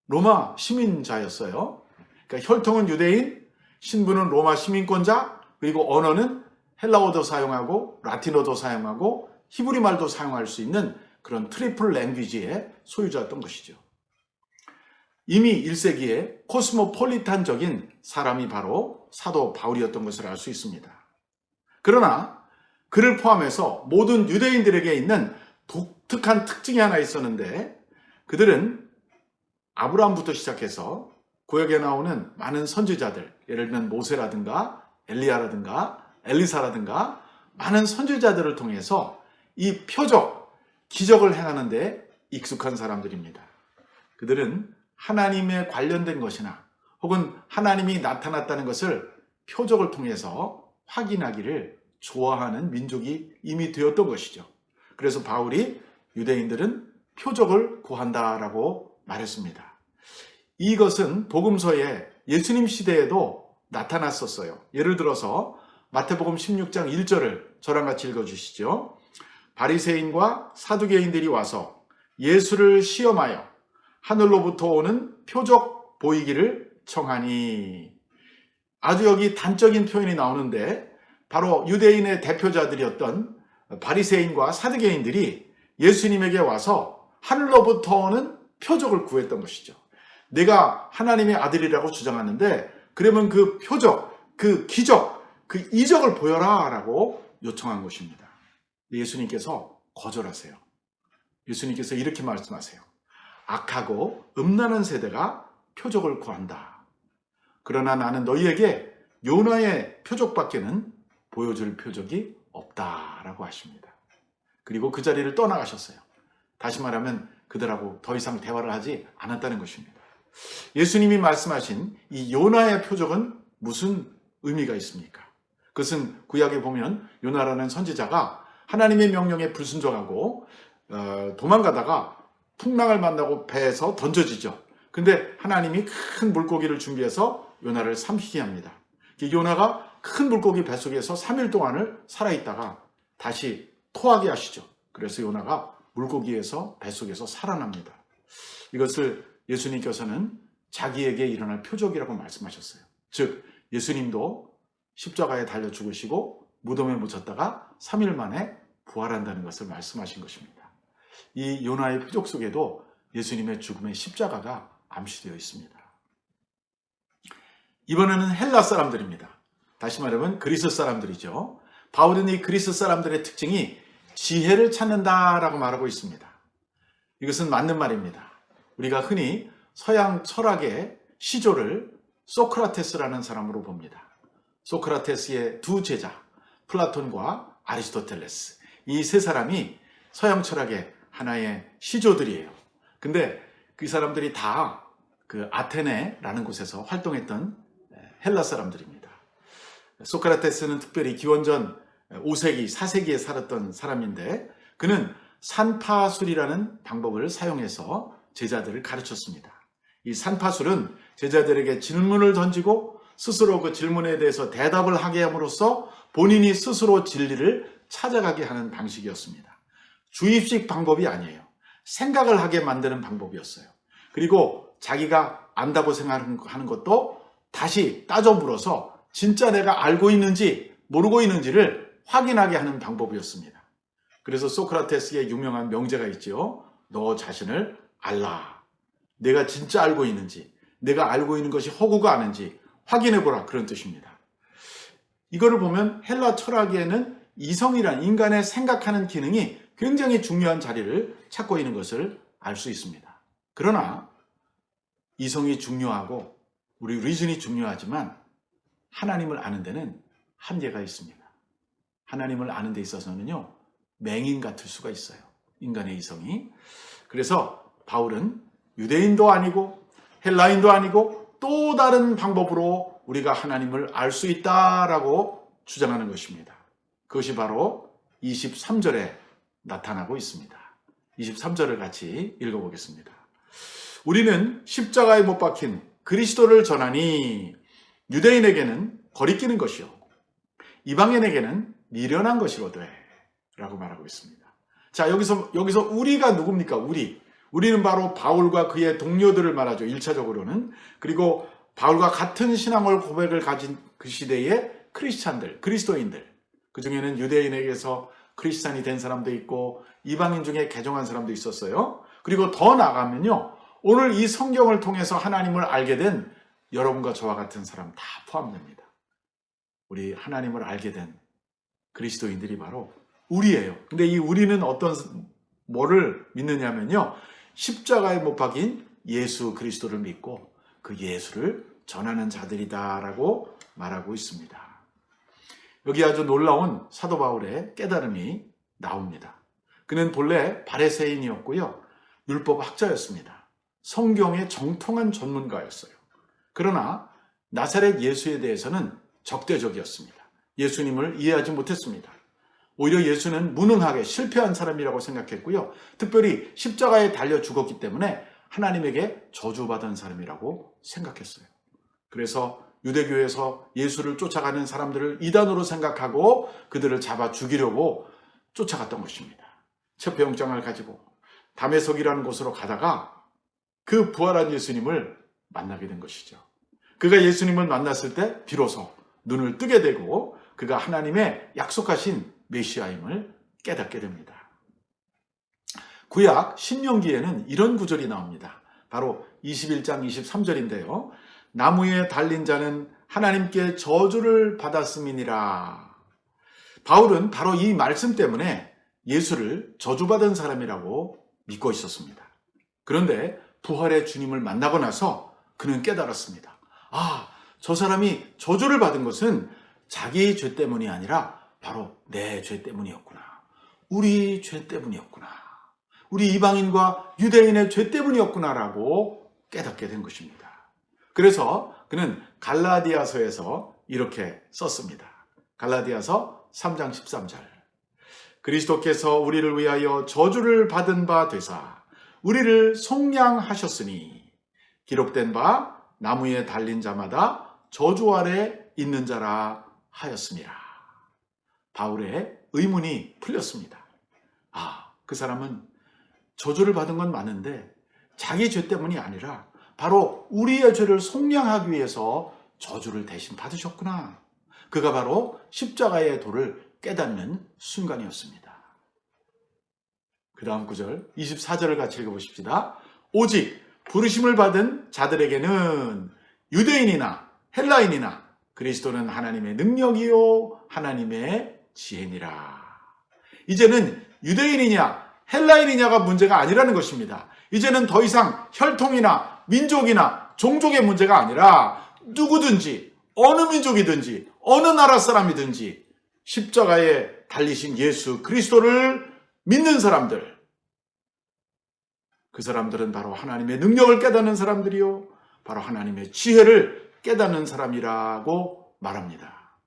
로마 시민자였어요. 그러니까 혈통은 유대인, 신부는 로마 시민권자, 그리고 언어는 헬라어도 사용하고 라틴어도 사용하고 히브리 말도 사용할 수 있는 그런 트리플 랭귀지의 소유자였던 것이죠. 이미 1세기에 코스모폴리탄적인 사람이 바로 사도 바울이었던 것을 알 수 있습니다. 그러나 그를 포함해서 모든 유대인들에게 있는 독특한 특징이 하나 있었는데, 그들은 아브라함부터 시작해서 구약에 나오는 많은 선지자들, 예를 들면 모세라든가 엘리야라든가 엘리사라든가 많은 선지자들을 통해서 이 표적, 기적을 행하는 데 익숙한 사람들입니다. 그들은 하나님에 관련된 것이나 혹은 하나님이 나타났다는 것을 표적을 통해서 확인하기를 좋아하는 민족이 이미 되었던 것이죠. 그래서 바울이 유대인들은 표적을 구한다라고 말했습니다. 이것은 복음서에 예수님 시대에도 나타났었어요. 예를 들어서 마태복음 16장 1절을 저랑 같이 읽어주시죠. 바리새인과 사두개인들이 와서 예수를 시험하여 하늘로부터 오는 표적 보이기를 청하니. 아주 여기 단적인 표현이 나오는데 바로 유대인의 대표자들이었던 바리새인과 사두개인들이 예수님에게 와서 하늘로부터 오는 표적을 구했던 것이죠. 내가 하나님의 아들이라고 주장하는데 그러면 그 표적, 그 기적, 그 이적을 보여라 라고 요청한 것입니다. 예수님께서 거절하세요. 예수님께서 이렇게 말씀하세요. 악하고 음란한 세대가 표적을 구한다. 그러나 나는 너희에게 요나의 표적밖에는 보여줄 표적이 없다라고 하십니다. 그리고 그 자리를 떠나가셨어요. 다시 말하면 그들하고 더 이상 대화를 하지 않았다는 것입니다. 예수님이 말씀하신 이 요나의 표적은 무슨 의미가 있습니까? 그것은 구약에 보면 요나라는 선지자가 하나님의 명령에 불순종하고 도망가다가 풍랑을 만나고 배에서 던져지죠. 근데 하나님이 큰 물고기를 준비해서 요나를 삼키게 합니다. 요나가 큰 물고기 뱃속에서 3일 동안을 살아있다가 다시 토하게 하시죠. 그래서 요나가 물고기에서 뱃속에서 살아납니다. 이것을 예수님께서는 자기에게 일어날 표적이라고 말씀하셨어요. 즉 예수님도 십자가에 달려 죽으시고 무덤에 묻혔다가 3일 만에 부활한다는 것을 말씀하신 것입니다. 이 요나의 표적 속에도 예수님의 죽음의 십자가가 암시되어 있습니다. 이번에는 헬라 사람들입니다. 다시 말하면 그리스 사람들이죠. 바울은 이 그리스 사람들의 특징이 지혜를 찾는다라고 말하고 있습니다. 이것은 맞는 말입니다. 우리가 흔히 서양 철학의 시조를 소크라테스라는 사람으로 봅니다. 소크라테스의 두 제자 플라톤과 아리스토텔레스, 이 세 사람이 서양 철학의 하나의 시조들이에요. 근데 그 사람들이 다 그 아테네라는 곳에서 활동했던 헬라 사람들입니다. 소크라테스는 특별히 기원전 5세기, 4세기에 살았던 사람인데 그는 산파술이라는 방법을 사용해서 제자들을 가르쳤습니다. 이 산파술은 제자들에게 질문을 던지고 스스로 그 질문에 대해서 대답을 하게 함으로써 본인이 스스로 진리를 찾아가게 하는 방식이었습니다. 주입식 방법이 아니에요. 생각을 하게 만드는 방법이었어요. 그리고 자기가 안다고 생각하는 것도 다시 따져 물어서 진짜 내가 알고 있는지 모르고 있는지를 확인하게 하는 방법이었습니다. 그래서 소크라테스의 유명한 명제가 있죠. 너 자신을 알라. 내가 진짜 알고 있는지, 내가 알고 있는 것이 허구가 아닌지 확인해보라, 그런 뜻입니다. 이거를 보면 헬라 철학에는 이성이란 인간의 생각하는 기능이 굉장히 중요한 자리를 찾고 있는 것을 알 수 있습니다. 그러나 이성이 중요하고 우리 리즌이 중요하지만 하나님을 아는 데는 한계가 있습니다. 하나님을 아는 데 있어서는요, 맹인 같을 수가 있어요, 인간의 이성이. 그래서 바울은 유대인도 아니고 헬라인도 아니고 또 다른 방법으로 우리가 하나님을 알 수 있다라고 주장하는 것입니다. 그것이 바로 23절에 나타나고 있습니다. 23절을 같이 읽어보겠습니다. 우리는 십자가에 못 박힌 그리스도를 전하니 유대인에게는 거리끼는 것이요 이방인에게는 미련한 것이로되 라고 말하고 있습니다. 자, 여기서 우리가 누굽니까? 우리는 바로 바울과 그의 동료들을 말하죠. 1차적으로는. 그리고 바울과 같은 신앙을 고백을 가진 그 시대의 크리스찬들, 그리스도인들, 그 중에는 유대인에게서 크리스찬이 된 사람도 있고 이방인 중에 개종한 사람도 있었어요. 그리고 더 나가면요, 오늘 이 성경을 통해서 하나님을 알게 된 여러분과 저와 같은 사람 다 포함됩니다. 우리 하나님을 알게 된 그리스도인들이 바로 우리예요. 근데 이 우리는 뭐를 믿느냐면요, 십자가에 못 박인 예수 그리스도를 믿고 그 예수를 전하는 자들이다라고 말하고 있습니다. 여기 아주 놀라운 사도 바울의 깨달음이 나옵니다. 그는 본래 바리새인이었고요, 율법 학자였습니다. 성경의 정통한 전문가였어요. 그러나 나사렛 예수에 대해서는 적대적이었습니다. 예수님을 이해하지 못했습니다. 오히려 예수는 무능하게 실패한 사람이라고 생각했고요, 특별히 십자가에 달려 죽었기 때문에 하나님에게 저주받은 사람이라고 생각했어요. 그래서 유대교에서 예수를 쫓아가는 사람들을 이단으로 생각하고 그들을 잡아 죽이려고 쫓아갔던 것입니다. 체포영장을 가지고 다메섹이라는 곳으로 가다가 그 부활한 예수님을 만나게 된 것이죠. 그가 예수님을 만났을 때 비로소 눈을 뜨게 되고 그가 하나님의 약속하신 메시아임을 깨닫게 됩니다. 구약 신명기에는 이런 구절이 나옵니다. 바로 21장 23절인데요. 나무에 달린 자는 하나님께 저주를 받았음이니라. 바울은 바로 이 말씀 때문에 예수를 저주받은 사람이라고 믿고 있었습니다. 그런데 부활의 주님을 만나고 나서 그는 깨달았습니다. 아, 저 사람이 저주를 받은 것은 자기 죄 때문이 아니라 바로 내 죄 때문이었구나. 우리 죄 때문이었구나. 우리 이방인과 유대인의 죄 때문이었구나라고 깨닫게 된 것입니다. 그래서 그는 갈라디아서에서 이렇게 썼습니다. 갈라디아서 3장 13절. 그리스도께서 우리를 위하여 저주를 받은 바 되사 우리를 속량하셨으니 기록된 바 나무에 달린 자마다 저주 아래 있는 자라 하였습니다. 바울의 의문이 풀렸습니다. 아, 그 사람은 저주를 받은 건 맞는데 자기 죄 때문이 아니라 바로 우리의 죄를 속량하기 위해서 저주를 대신 받으셨구나. 그가 바로 십자가의 도를 깨닫는 순간이었습니다. 그 다음 구절 24절을 같이 읽어보십시다. 오직 부르심을 받은 자들에게는 유대인이나 헬라인이나 그리스도는 하나님의 능력이요 하나님의 지혜니라. 이제는 유대인이냐 헬라인이냐가 문제가 아니라는 것입니다. 이제는 더 이상 혈통이나 민족이나 종족의 문제가 아니라 누구든지 어느 민족이든지 어느 나라 사람이든지 십자가에 달리신 예수 그리스도를 믿는 사람들, 그 사람들은 바로 하나님의 능력을 깨닫는 사람들이요 바로 하나님의 지혜를 깨닫는 사람이라고 말합니다.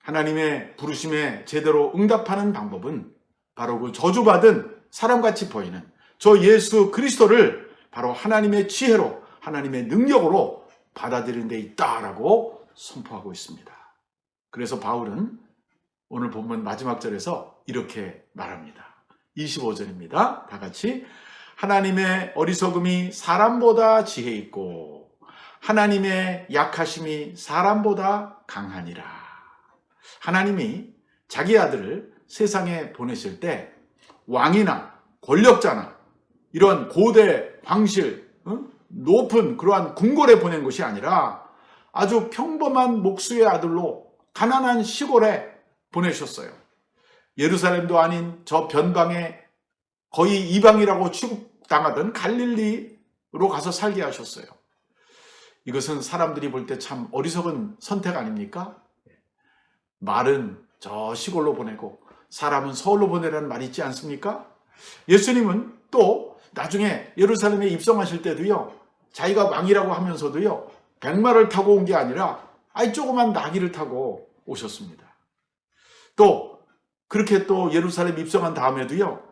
하나님의 부르심에 제대로 응답하는 방법은 바로 그 저주받은 사람같이 보이는 저 예수 그리스도를 바로 하나님의 지혜로 하나님의 능력으로 받아들이는 데 있다라고 선포하고 있습니다. 그래서 바울은 오늘 본문 마지막 절에서 이렇게 말합니다. 25절입니다. 다 같이 하나님의 어리석음이 사람보다 지혜 있고 하나님의 약하심이 사람보다 강하니라. 하나님이 자기 아들을 세상에 보내실 때 왕이나 권력자나 이런 고대 황실, 높은 그러한 궁궐에 보낸 것이 아니라 아주 평범한 목수의 아들로 가난한 시골에 보내셨어요. 예루살렘도 아닌 저 변방에 거의 이방이라고 취급당하던 갈릴리로 가서 살게 하셨어요. 이것은 사람들이 볼 때 참 어리석은 선택 아닙니까? 말은 저 시골로 보내고 사람은 서울로 보내라는 말이 있지 않습니까? 예수님은 또 나중에 예루살렘에 입성하실 때도요, 자기가 왕이라고 하면서도요, 백마를 타고 온 게 아니라 조그만 나귀를 타고 오셨습니다. 또 그렇게 또 예루살렘 입성한 다음에도요,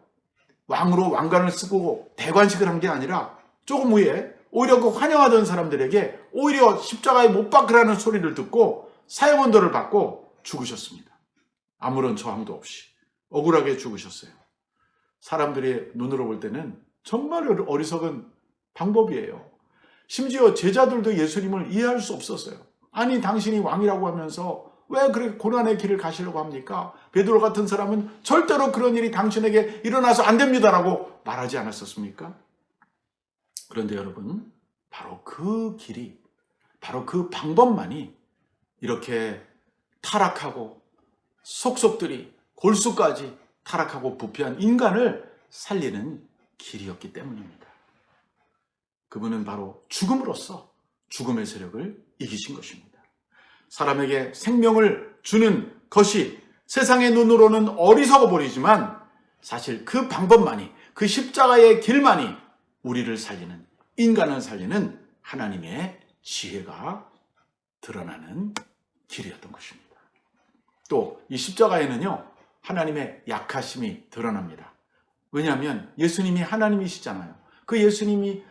왕으로 왕관을 쓰고 대관식을 한 게 아니라 조금 후에 오히려 그 환영하던 사람들에게 오히려 십자가에 못 박으라는 소리를 듣고 사형언도를 받고 죽으셨습니다. 아무런 저항도 없이 억울하게 죽으셨어요. 사람들의 눈으로 볼 때는 정말 어리석은 방법이에요. 심지어 제자들도 예수님을 이해할 수 없었어요. 아니, 당신이 왕이라고 하면서 왜 그렇게 고난의 길을 가시려고 합니까? 베드로 같은 사람은 절대로 그런 일이 당신에게 일어나서 안 됩니다라고 말하지 않았었습니까? 그런데 여러분, 바로 그 길이, 바로 그 방법만이 이렇게 타락하고 속속들이 골수까지 타락하고 부패한 인간을 살리는 길이었기 때문입니다. 그분은 바로 죽음으로써 죽음의 세력을 이기신 것입니다. 사람에게 생명을 주는 것이 세상의 눈으로는 어리석어 보이지만 사실 그 방법만이, 그 십자가의 길만이 우리를 살리는, 인간을 살리는 하나님의 지혜가 드러나는 길이었던 것입니다. 또 이 십자가에는요, 하나님의 약하심이 드러납니다. 왜냐하면 예수님이 하나님이시잖아요. 그 예수님이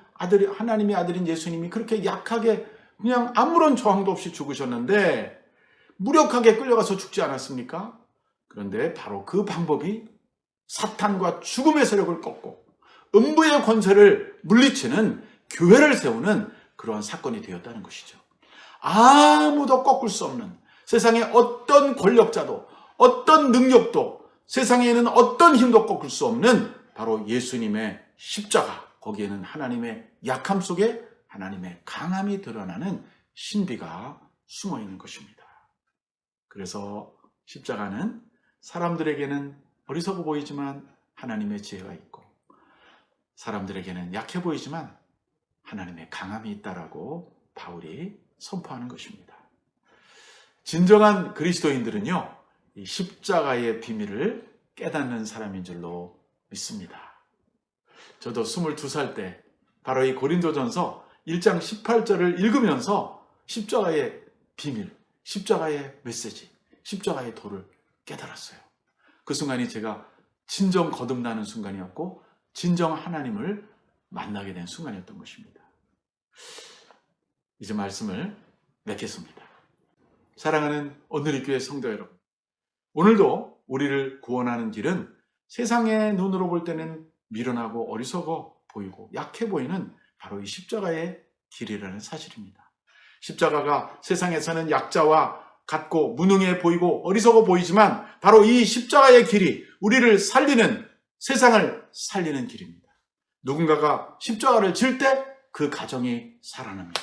하나님의 아들인 예수님이 그렇게 약하게 그냥 아무런 저항도 없이 죽으셨는데 무력하게 끌려가서 죽지 않았습니까? 그런데 바로 그 방법이 사탄과 죽음의 세력을 꺾고 음부의 권세를 물리치는 교회를 세우는 그러한 사건이 되었다는 것이죠. 아무도 꺾을 수 없는, 세상의 어떤 권력자도 어떤 능력도 세상에 있는 어떤 힘도 꺾을 수 없는 바로 예수님의 십자가, 거기에는 하나님의 약함 속에 하나님의 강함이 드러나는 신비가 숨어 있는 것입니다. 그래서 십자가는 사람들에게는 어리석어 보이지만 하나님의 지혜가 있고, 사람들에게는 약해 보이지만 하나님의 강함이 있다라고 바울이 선포하는 것입니다. 진정한 그리스도인들은요, 이 십자가의 비밀을 깨닫는 사람인 줄로 믿습니다. 저도 22살 때 바로 이 고린도전서 1장 18절을 읽으면서 십자가의 비밀, 십자가의 메시지, 십자가의 도를 깨달았어요. 그 순간이 제가 진정 거듭나는 순간이었고 진정 하나님을 만나게 된 순간이었던 것입니다. 이제 말씀을 맺겠습니다. 사랑하는 오늘의 교회 성도 여러분, 오늘도 우리를 구원하는 길은 세상의 눈으로 볼 때는 미련하고 어리석어 보이고 약해 보이는 바로 이 십자가의 길이라는 사실입니다. 십자가가 세상에서는 약자와 같고 무능해 보이고 어리석어 보이지만 바로 이 십자가의 길이 우리를 살리는, 세상을 살리는 길입니다. 누군가가 십자가를 질 때 그 가정이 살아납니다.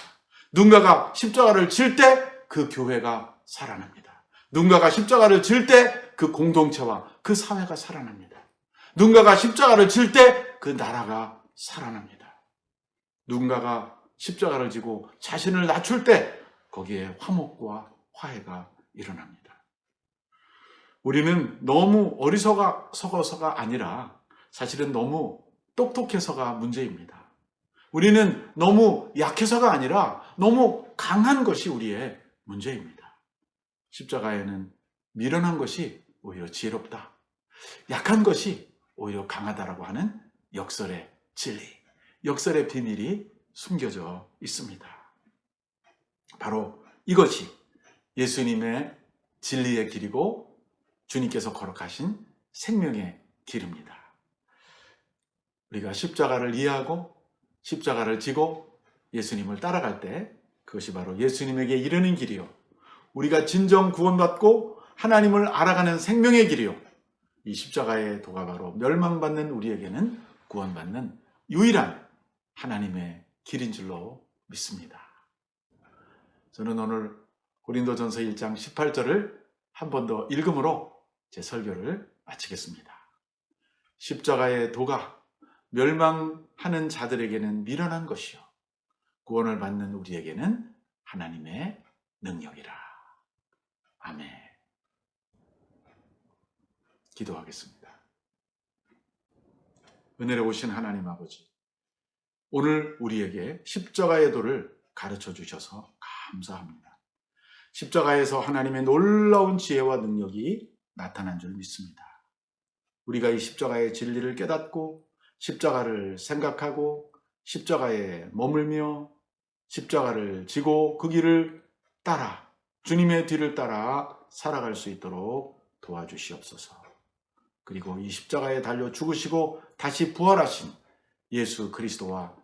누군가가 십자가를 질 때 그 교회가 살아납니다. 누군가가 십자가를 질 때 그 공동체와 그 사회가 살아납니다. 누군가가 십자가를 질 때 그 나라가 살아납니다. 누군가가 십자가를 지고 자신을 낮출 때 거기에 화목과 화해가 일어납니다. 우리는 너무 어리석어서가 아니라 사실은 너무 똑똑해서가 문제입니다. 우리는 너무 약해서가 아니라 너무 강한 것이 우리의 문제입니다. 십자가에는 미련한 것이 오히려 지혜롭다, 약한 것이 오히려 강하다라고 하는 역설의 진리, 역설의 비밀이 숨겨져 있습니다. 바로 이것이 예수님의 진리의 길이고 주님께서 걸어가신 생명의 길입니다. 우리가 십자가를 이해하고 십자가를 지고 예수님을 따라갈 때 그것이 바로 예수님에게 이르는 길이요, 우리가 진정 구원받고 하나님을 알아가는 생명의 길이요, 이 십자가의 도가 바로 멸망받는 우리에게는 구원받는 유일한 하나님의 길인 줄로 믿습니다. 저는 오늘 고린도전서 1장 18절을 한 번 더 읽음으로 제 설교를 마치겠습니다. 십자가의 도가 멸망하는 자들에게는 미련한 것이요, 구원을 받는 우리에게는 하나님의 능력이라. 아멘. 기도하겠습니다. 은혜로우신 하나님 아버지, 오늘 우리에게 십자가의 도를 가르쳐 주셔서 감사합니다. 십자가에서 하나님의 놀라운 지혜와 능력이 나타난 줄 믿습니다. 우리가 이 십자가의 진리를 깨닫고 십자가를 생각하고 십자가에 머물며 십자가를 지고 그 길을 따라, 주님의 뒤를 따라 살아갈 수 있도록 도와주시옵소서. 그리고 이 십자가에 달려 죽으시고 다시 부활하신 예수 그리스도와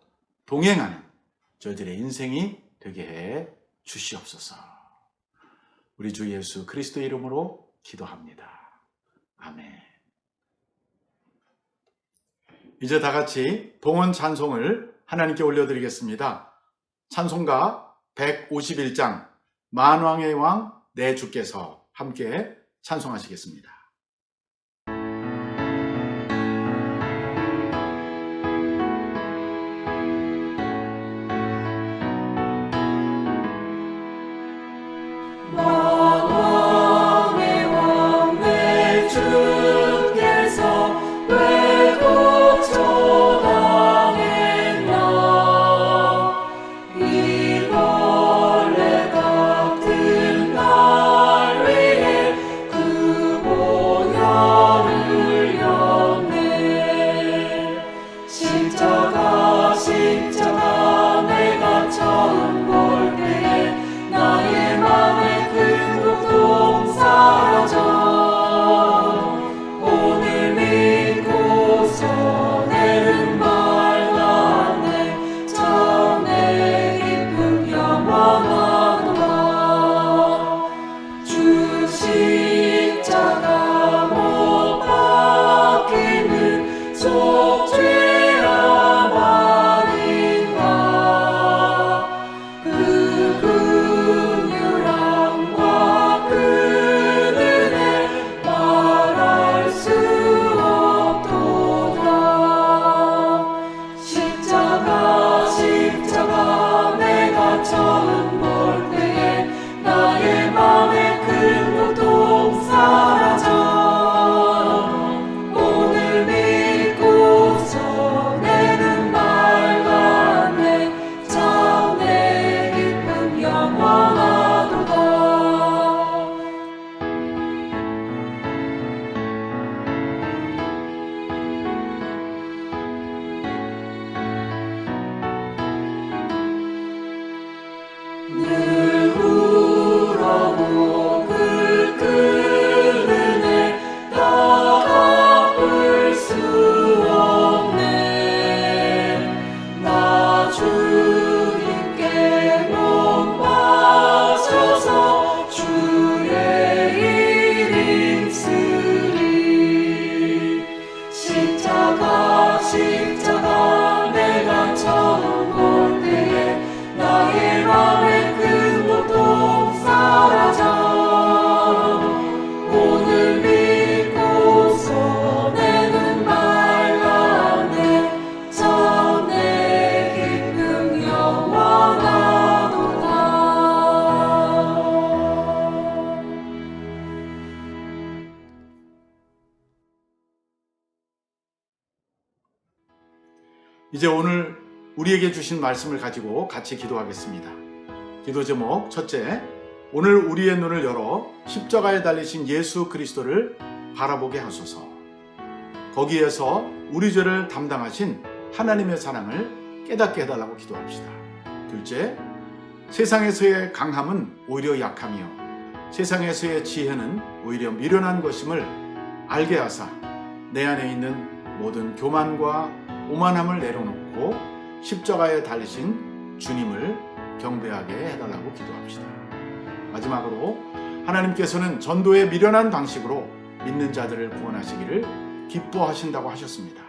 동행하는 저희들의 인생이 되게 해 주시옵소서. 우리 주 예수 그리스도의 이름으로 기도합니다. 아멘. 이제 다 같이 동원 찬송을 하나님께 올려드리겠습니다. 찬송가 151장 만왕의 왕 내 주께서 함께 찬송하시겠습니다. 만왕의 왕 내 주께서 왜 고쳐당했나. 이 벌레 같은 날 위해 그 보혈을 흘렸네. 십자가 내가 처음 볼 때에 나의 맘에 큰 고통 사라져. 오늘 믿고서 내는 밝았네. 참 내 기쁨 영원하도다. 주 십자가 못 박히는 속죄함 아닌가. 그 긍휼함과 그 은혜 말할 수 없도다. 십자가 내가 처음 볼 때에 나의 맘에 큰 고통 사라져. 오늘 믿고서 내는 밝았네. 참 내 기쁨 영원하도다. 늘 울어도 그 은혜 다 갚을 수 없네. 나 주님께 못 바쳐서 주의 일 있으리. 십자가 내가 처음 볼 때에 나의 맘에 큰 고통 사라져. 오늘 믿고서 내는 밝았네. 참 내 기쁨 영원하도다. 이제 오늘 우리에게 주신 말씀을 가지고 같이 기도하겠습니다. 기도 제목 첫째, 오늘 우리의 눈을 열어 십자가에 달리신 예수 그리스도를 바라보게 하소서. 거기에서 우리 죄를 담당하신 하나님의 사랑을 깨닫게 해달라고 기도합시다. 둘째, 세상에서의 강함은 오히려 약하며 세상에서의 지혜는 오히려 미련한 것임을 알게 하사 내 안에 있는 모든 교만과 오만함을 내려놓고 십자가에 달리신 주님을 경배하게 해달라고 기도합시다. 마지막으로 하나님께서는 전도에 미련한 방식으로 믿는 자들을 구원하시기를 기뻐하신다고 하셨습니다.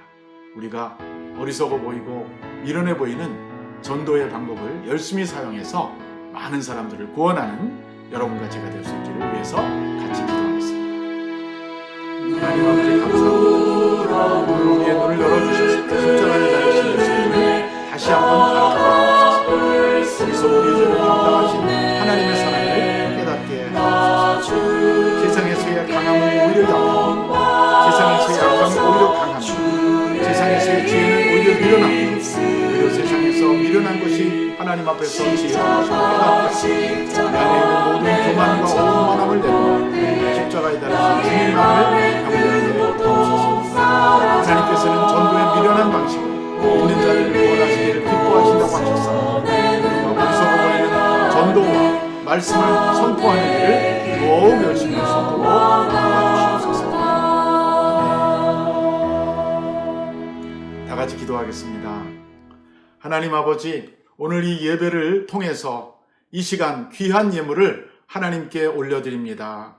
우리가 어리석어 보이고 미련해 보이는 전도의 방법을 열심히 사용해서 많은 사람들을 구원하는 여러분과 제가 될 수 있기를 위해서 같이 기도하겠습니다. 하나님 아버지 감사합니다. 오늘 우리의 눈을 열어주셔서 십자가를 달리신 예수님을 다시 한번 바라보옵소서. 거기서 우리 죄를 감당하신 하나님의 사랑을 깨닫게 하옵소서. 세상에서의 강함은 오히려 약함, 세상에서의 약함은 오히려 강함, 세상에서의 지혜는 오히려 미련함, 그리고 세상에서 미련한 것이 하나님 앞에서 지혜로운 것을 깨닫게 하옵소서. 내 안에 있는 모든 교만과 오만함을 내려 십자가에 달리신 주님만을 경배하게 하옵소서. 하나님께서는 전도의 미련한 방식으로 믿는 자들을 구원하시기를 기뻐하신다고 하셨사오니 어리석어 보이는 전도와 말씀을 선포하는 일을 더욱 열심히 선포로 도와주시옵소서. 다 같이 기도하겠습니다. 하나님 아버지, 오늘 이 예배를 통해서 이 시간 귀한 예물을 하나님께 올려드립니다.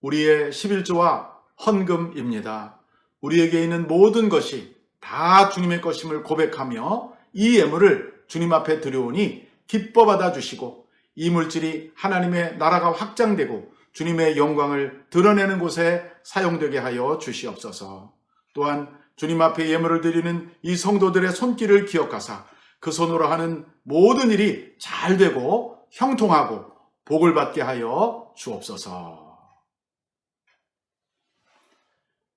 우리의 11조와 헌금입니다. 우리에게 있는 모든 것이 다 주님의 것임을 고백하며 이 예물을 주님 앞에 드려오니 기뻐 받아주시고 이 물질이 하나님의 나라가 확장되고 주님의 영광을 드러내는 곳에 사용되게 하여 주시옵소서. 또한 주님 앞에 예물을 드리는 이 성도들의 손길을 기억하사 그 손으로 하는 모든 일이 잘 되고 형통하고 복을 받게 하여 주옵소서.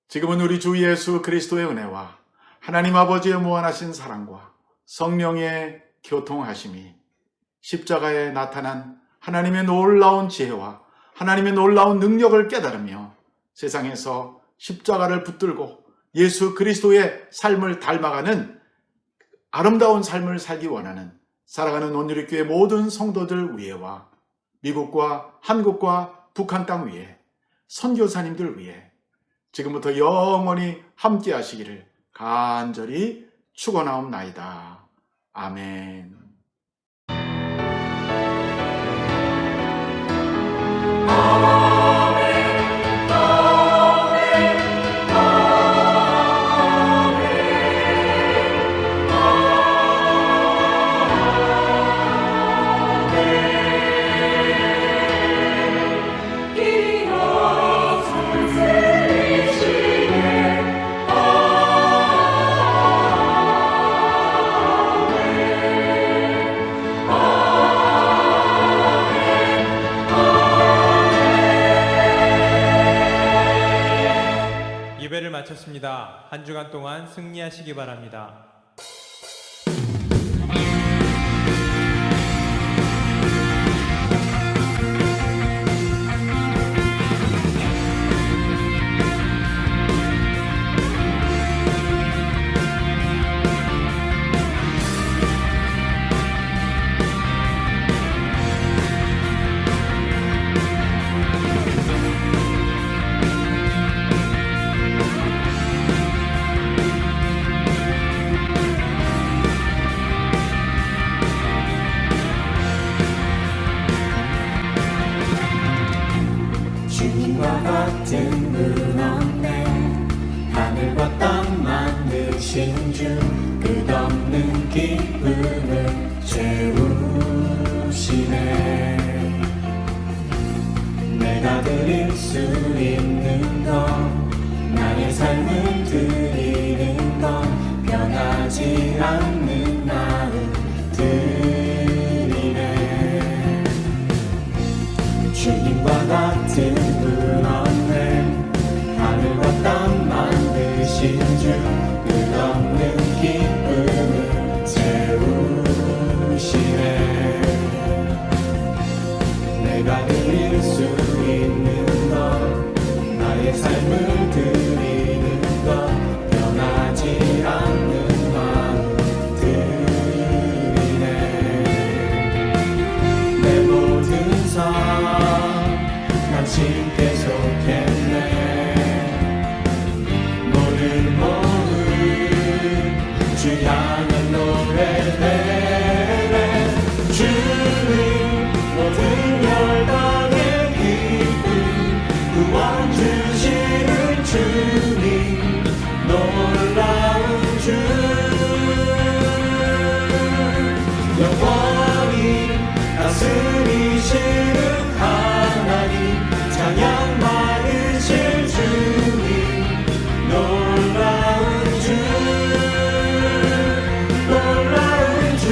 지금은 우리 주 예수 그리스도의 은혜와 하나님 아버지의 무한하신 사랑과 성령의 교통하심이 십자가에 나타난 하나님의 놀라운 지혜와 하나님의 놀라운 능력을 깨달으며 세상에서 십자가를 붙들고 예수 그리스도의 삶을 닮아가는 아름다운 삶을 살기 원하는 살아가는 온누리교회 모든 성도들 위에와 미국과 한국과 북한 땅 위에 선교사님들 위에 지금부터 영원히 함께 하시기를 간절히 축원하옵나이다. 아멘. 예배를 마쳤습니다. 한 주간 동안 승리하시기 바랍니다. 주님과 같은 분 없네. 하늘과 땅 만드신 주 끝없는 기쁨을 채우시네. 내가 드릴 수 있는 건 나의 삶을 드리는 건 변하지 않는 마음 드리네. 주님과 같은 분 없네. 하늘과 땅 만드신 주 끝없는 기쁨을 채우시네. 내가 드릴 수 있는 건 주님 놀라운 주 영원히 다스리시는 하나님 찬양 받으실 주님 놀라운 주 놀라운 주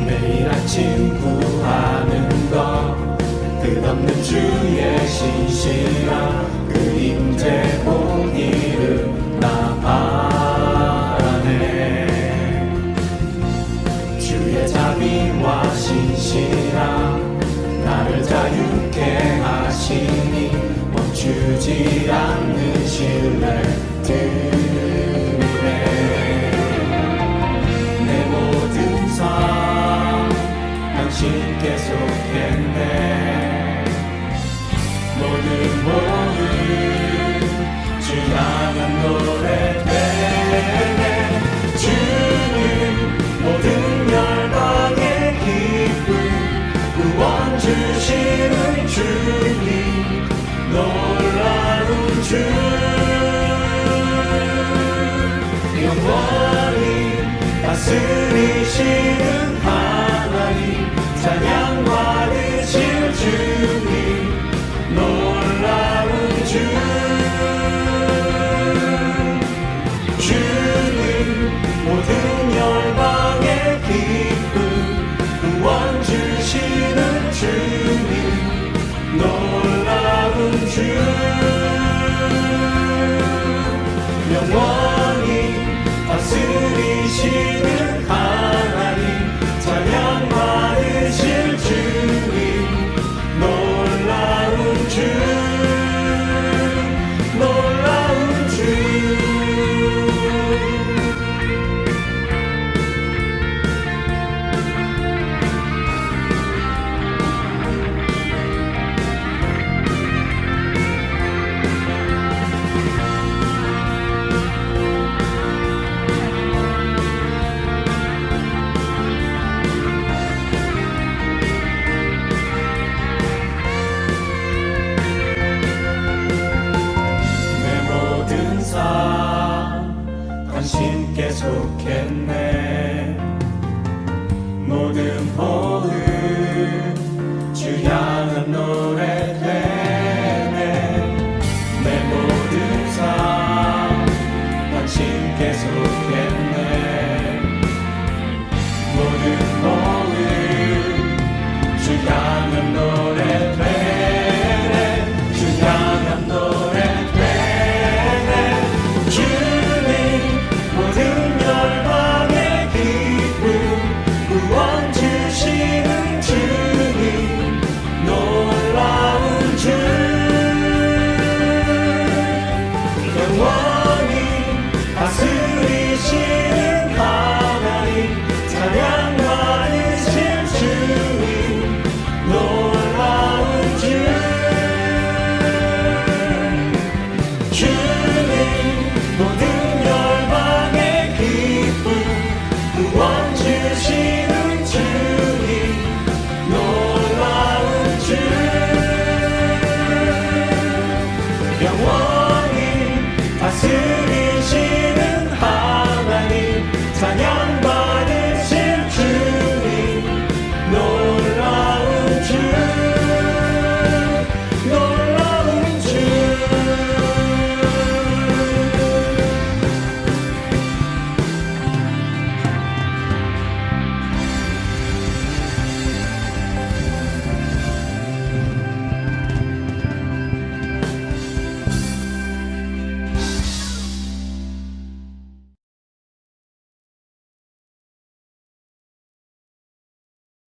매일 아침 구하는 것 끝없는 주의 신실한 그 임재 공의를 나 바라네 주의 자비와 신실함 나를 자유케 하시니 멈추지 않는 신뢰 드리네 내 모든 삶 당신께 속했네 모든 주 향한 노래 되네 주님 모든 열방의 기쁨 구원 주시는 주님 놀라운 주 영원히 다스리시는 하나님 찬양 받으실 주님 놀라운 주 주님 모든 열방의 기쁨 구원 주시는 주님 놀라운 주 영원히 다스리시는 하나님 찬양 받으실 주님 놀라운 주 놀라운 주 내 모든 삶 당신께 속했네